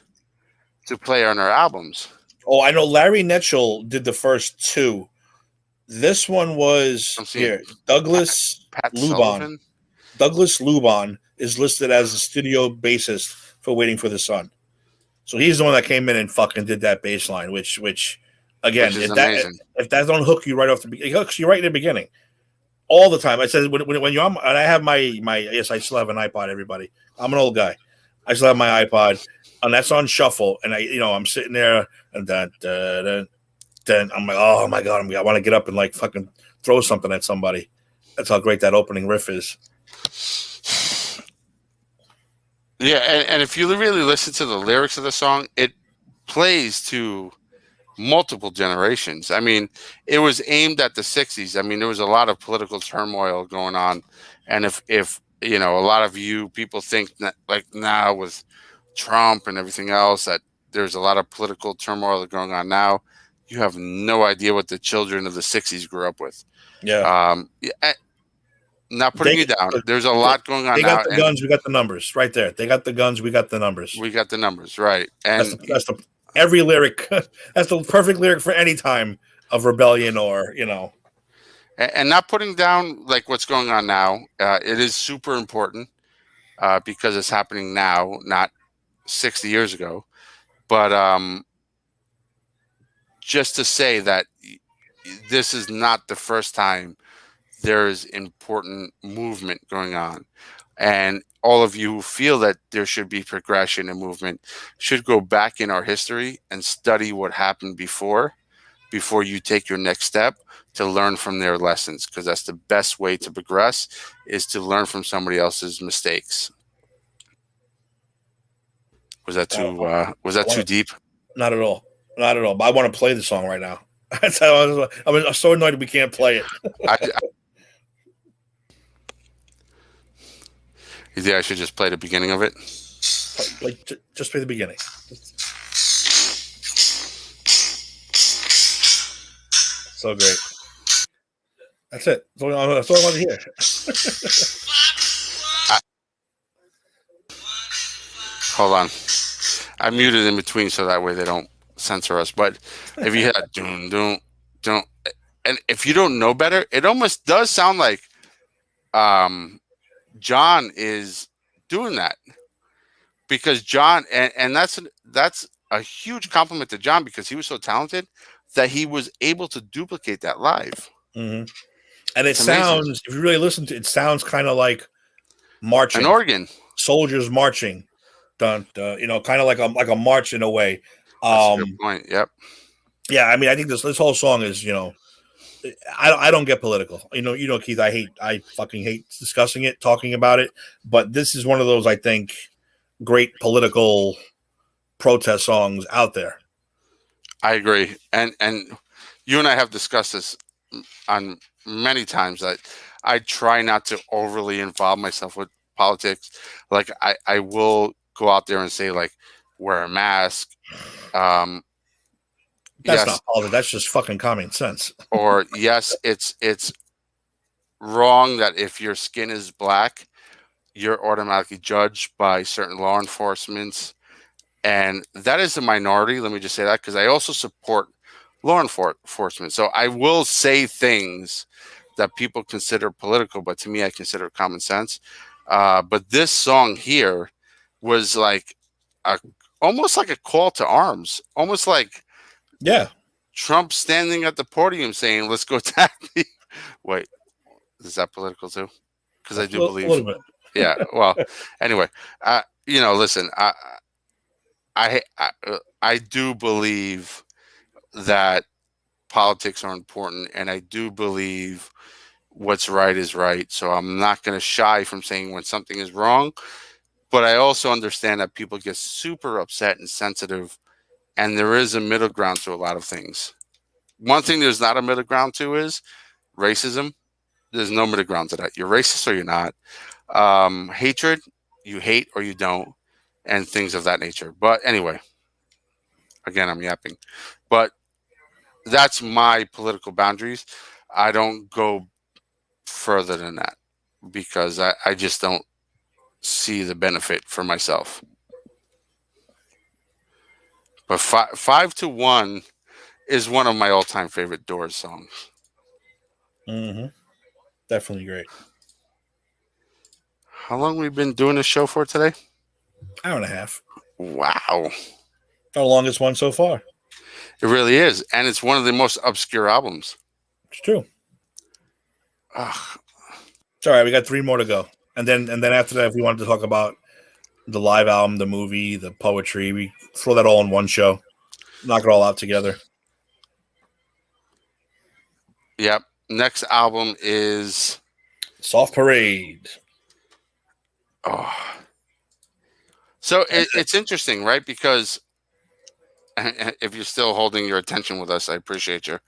to play on their albums. Oh, I know Larry Netchell did the first two. This one was here. Douglas Pat Lubon. Sullivan. Douglas Lubon is listed as the studio bassist for Waiting for the Sun. So he's the one that came in and fucking did that bass line, which again, if that don't hook you right off the beginning, it hooks you right in the beginning. All the time. I said when you're on, and I have my yes, I still have an iPod, everybody. I'm an old guy. I still have my iPod, and that's on shuffle. And I'm sitting there and then I'm like, oh my god, I want to get up and like fucking throw something at somebody. That's how great that opening riff is. Yeah, and if you really listen to the lyrics of the song, it plays to multiple generations. I mean, it was aimed at the 60s. I mean, there was a lot of political turmoil going on. And if a lot of people think that, like now with Trump and everything else, that there's a lot of political turmoil going on now, you have no idea what the children of the 60s grew up with. Yeah. Not putting you down. There's a lot going on. They got the guns. We got the numbers right there. They got the guns. We got the numbers. We got the numbers, right? And that's every lyric. That's the perfect lyric for any time of rebellion or And not putting down like what's going on now. It is super important because it's happening now, not 60 years ago. But just to say that this is not the first time there's important movement going on. And all of you who feel that there should be progression and movement should go back in our history and study what happened before you take your next step, to learn from their lessons, because that's the best way to progress, is to learn from somebody else's mistakes. Was that too deep? Not at all. Not at all. But I want to play the song right now. That's how I'm so annoyed we can't play it. You think I should just play the beginning of it? Just play the beginning. So great. That's it. That's all I want to hear. Hold on. I muted in between so that way they don't censor us. But if you had don't, and if you don't know better, it almost does sound like John is doing that, because John and that's a huge compliment to John, because he was so talented that he was able to duplicate that live. Mm-hmm. And it sounds amazing. If you really listen to it, sounds kind of like marching, an organ, soldiers marching, kind of like a march in a way. That's a good point. Yep. Yeah, I mean, I think this whole song is, I don't get political. Keith, I fucking hate discussing it, talking about it. But this is one of those, I think, great political protest songs out there. I agree, and you and I have discussed this on many times, that I try not to overly involve myself with politics. Like I will go out there and say, like, wear a mask. That's not politics. That's just fucking common sense. Or yes, it's wrong that if your skin is black, you're automatically judged by certain law enforcement. And that is a minority. Let me just say that, because I also support law enforcement. So I will say things that people consider political, but to me, I consider common sense. But this song here was like almost like a call to arms, almost like, yeah, Trump standing at the podium saying, "Let's go attack the." Wait, is that political too? Because I do A believe. little bit. Yeah. Well, anyway, listen, I do believe that politics are important, and I do believe what's right is right. So I'm not going to shy from saying when something is wrong, but I also understand that people get super upset and sensitive, and there is a middle ground to a lot of things. One thing there's not a middle ground to is racism. There's no middle ground to that. You're racist or you're not. Hatred, you hate or you don't, and things of that nature. But anyway, again, I'm yapping. But that's my political boundaries. I don't go further than that because I just don't see the benefit for myself. But 5-1 is one of my all-time favorite Doors songs. Mm-hmm. Definitely great. How long we been doing this show for today? Hour and a half. Wow. Our longest one so far. It really is. And it's one of the most obscure albums. It's true. Ugh. It's all right. We got 3 more to go. And then after that, if we wanted to talk about the live album, the movie, the poetry, we throw that all in one show. Knock it all out together. Yep. Next album is Soft Parade. Oh. So it's interesting, right? Because if you're still holding your attention with us, I appreciate you.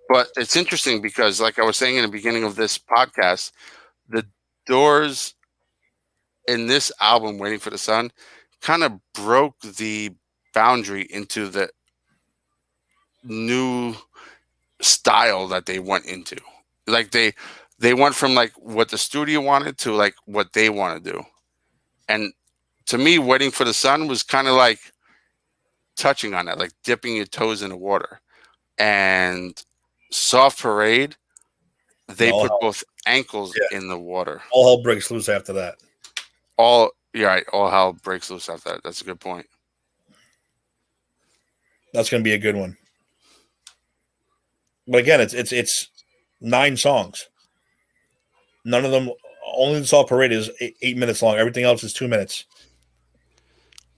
But it's interesting because, like I was saying in the beginning of this podcast, the Doors in this album, Waiting for the Sun, kind of broke the boundary into the new style that they went into. Like they went from like what the studio wanted to like what they want to do. And to me, Waiting for the Sun was kind of like touching on that, like dipping your toes in the water. And Soft Parade, they put both ankles in the water. All hell breaks loose after that. All hell breaks loose after that. That's a good point. That's going to be a good one. But again, it's 9 songs. None of them. Only the Soft Parade is 8 minutes long. Everything else is 2 minutes.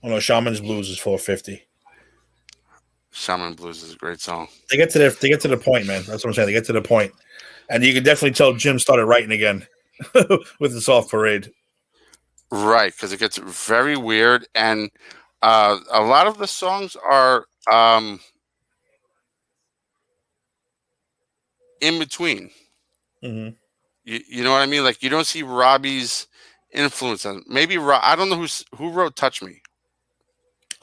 Oh no, Shaman's Blues is 4:50. Shaman Blues is a great song. They get to the point, man. That's what I'm saying. They get to the point, and you can definitely tell Jim started writing again with the Soft Parade. Right, because it gets very weird, and a lot of the songs are in between. Mm-hmm. You know what I mean? Like you don't see Robbie's influence on. Maybe I don't know who wrote "Touch Me."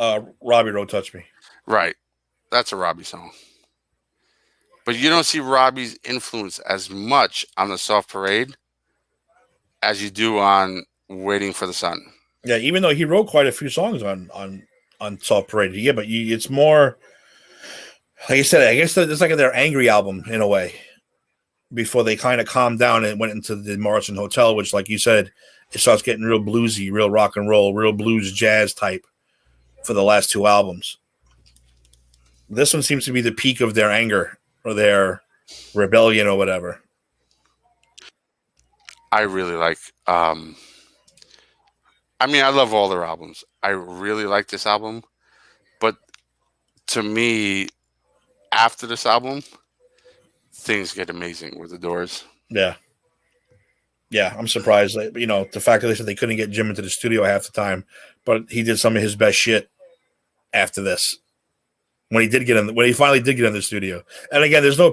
Robbie wrote "Touch Me." Right, that's a Robbie song. But you don't see Robbie's influence as much on the Soft Parade as you do on Waiting for the Sun. Yeah, even though he wrote quite a few songs on Soft Parade. Yeah, but it's more like I said. I guess it's like their angry album in a way. Before they kind of calmed down and went into the Morrison Hotel, which, like you said, it starts getting real bluesy, real rock and roll, real blues jazz type for the last 2 albums. This one seems to be the peak of their anger or their rebellion or whatever. I really like. I mean, I love all their albums. I really like this album, but to me, after this album, things get amazing with the Doors. Yeah. I'm surprised. The fact that they said they couldn't get Jim into the studio half the time, but he did some of his best shit after this. When he finally did get in the studio, and again, there's no.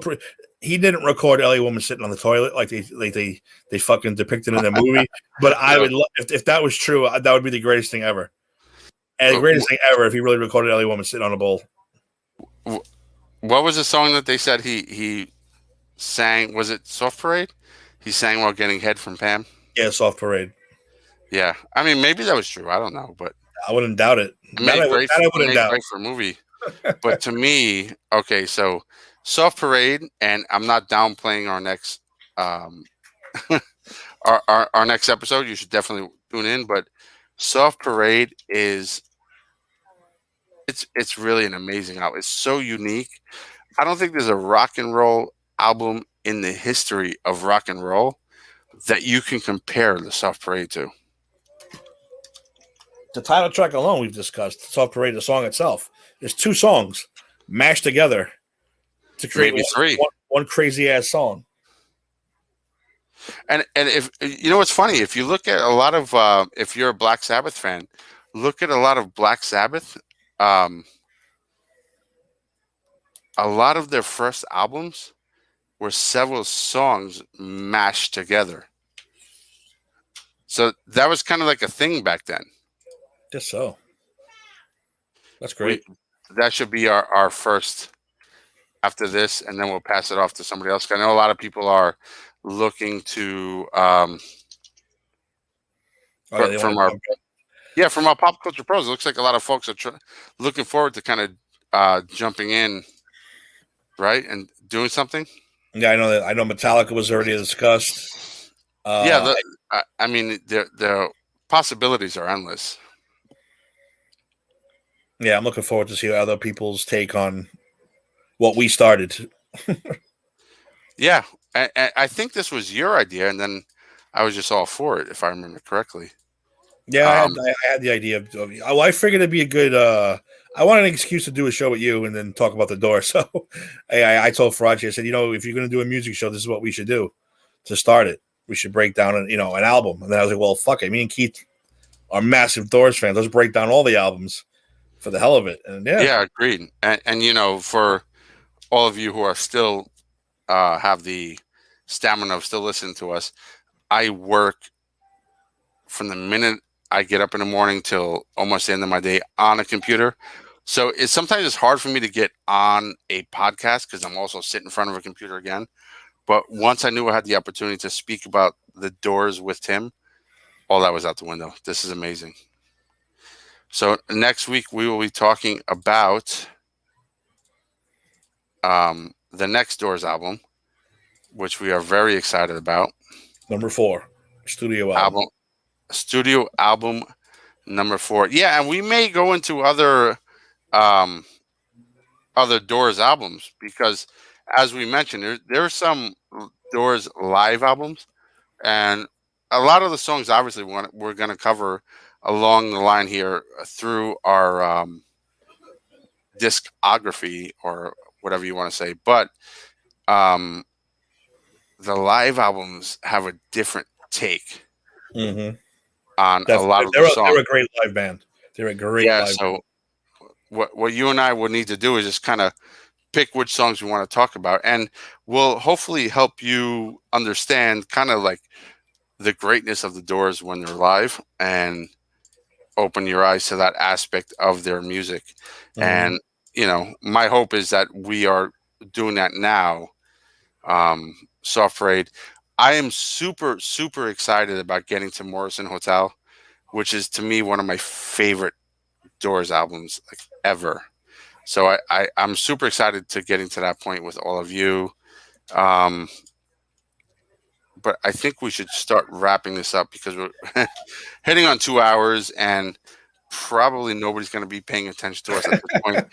He didn't record "L.A. Woman" sitting on the toilet like they fucking depicted in the movie. But I would, if that was true, that would be the greatest thing ever. And the greatest thing ever if he really recorded "L.A. Woman" sitting on a bowl. What was the song that they said he sang? Was it Soft Parade? He sang while getting head from Pam. Yeah, Soft Parade. Yeah, I mean maybe that was true. I don't know, but I wouldn't doubt it. It made great for a movie. But to me, okay, so Soft Parade, and I'm not downplaying our next our next episode. You should definitely tune in. But Soft Parade is it's really an amazing album. It's so unique. I don't think there's a rock and roll album in the history of rock and roll that you can compare the Soft Parade to. The title track alone we've discussed. Soft Parade, the song itself. There's 2 songs mashed together to create Maybe 3. one crazy ass song. And if you know what's funny, if you look at a lot of if you're a Black Sabbath fan, look at a lot of Black Sabbath. A lot of their first albums were several songs mashed together. So that was kind of like a thing back then. Just so. That's great. That should be our first after this, and then we'll pass it off to somebody else. I know a lot of people are looking to from our Pop Culture Pros. It looks like a lot of folks are looking forward to kind of jumping in, right, and doing something. Yeah, I know that. I know Metallica was already discussed. I mean, the possibilities are endless. Yeah, I'm looking forward to see other people's take on what we started. Yeah, I think this was your idea, and then I was just all for it, if I remember correctly. Yeah, I had the idea of. I figured it'd be a good. I wanted an excuse to do a show with you and then talk about the door. So, I told Farachi, I said, if you're going to do a music show, this is what we should do to start it. We should break down an album. And then I was like, well, fuck it. Me and Keith are massive Doors fans. Let's break down all the albums for the hell of it. And yeah, agreed. And for all of you who are still have the stamina of still listening to us, I work from the minute I get up in the morning till almost the end of my day on a computer. So sometimes it's hard for me to get on a podcast because I'm also sitting in front of a computer again. But once I knew I had the opportunity to speak about the Doors with Tim, all that was out the window. This is amazing. So next week we will be talking about the next Doors album, which we are very excited about. Number 4, studio album. Studio album number 4. Yeah, and we may go into other Doors albums because, as we mentioned, there are some Doors live albums, and a lot of the songs obviously we're going to cover along the line here through our discography or whatever you want to say. But the live albums have a different take. Mm-hmm. On a lot of the songs. They're a great live band. They're a great live band. So what you and I would need to do is just kind of pick which songs we want to talk about, and we'll hopefully help you understand kind of like the greatness of the Doors when they're live and open your eyes to that aspect of their music. Mm-hmm. And, my hope is that we are doing that now. Soft Parade. I am super, super excited about getting to Morrison Hotel, which is to me one of my favorite Doors albums ever. So I'm super excited to getting to that point with all of you. But I think we should start wrapping this up because we're heading on 2 hours and probably nobody's going to be paying attention to us at this point.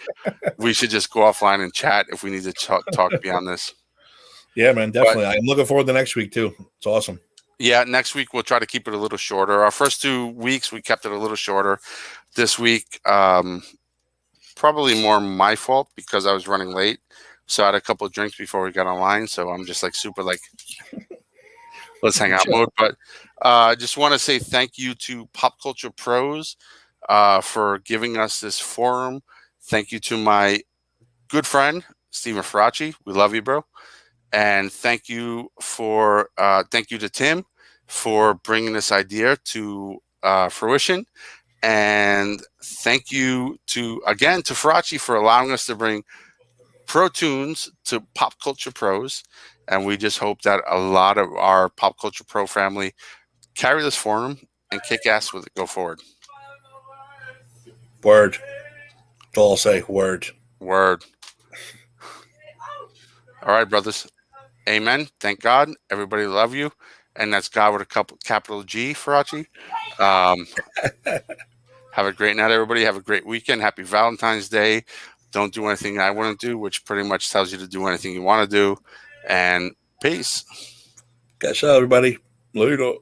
We should just go offline and chat if we need to talk beyond this. Yeah, man, definitely. I'm looking forward to next week, too. It's awesome. Yeah, next week we'll try to keep it a little shorter. Our first 2 weeks, we kept it a little shorter. This week, probably more my fault because I was running late. So I had a couple of drinks before we got online. So I'm just super let's hang out mode. But I just want to say thank you to Pop Culture Pros for giving us this forum. Thank you to my good friend, Stephen Farachi. We love you, bro. And thank you to Tim for bringing this idea to fruition. And thank you to Farachi for allowing us to bring Pro Tunes to Pop Culture Pros. And we just hope that a lot of our Pop Culture Pro family carry this forum and kick ass with it. Go forward. Word. That's all I'll say. Word. All right, brothers. Amen. Thank God. Everybody love you. And that's God with a capital G, Farachi. Have a great night, everybody. Have a great weekend. Happy Valentine's Day. Don't do anything I wouldn't do, which pretty much tells you to do anything you want to do. And peace. Catch out, everybody. Later.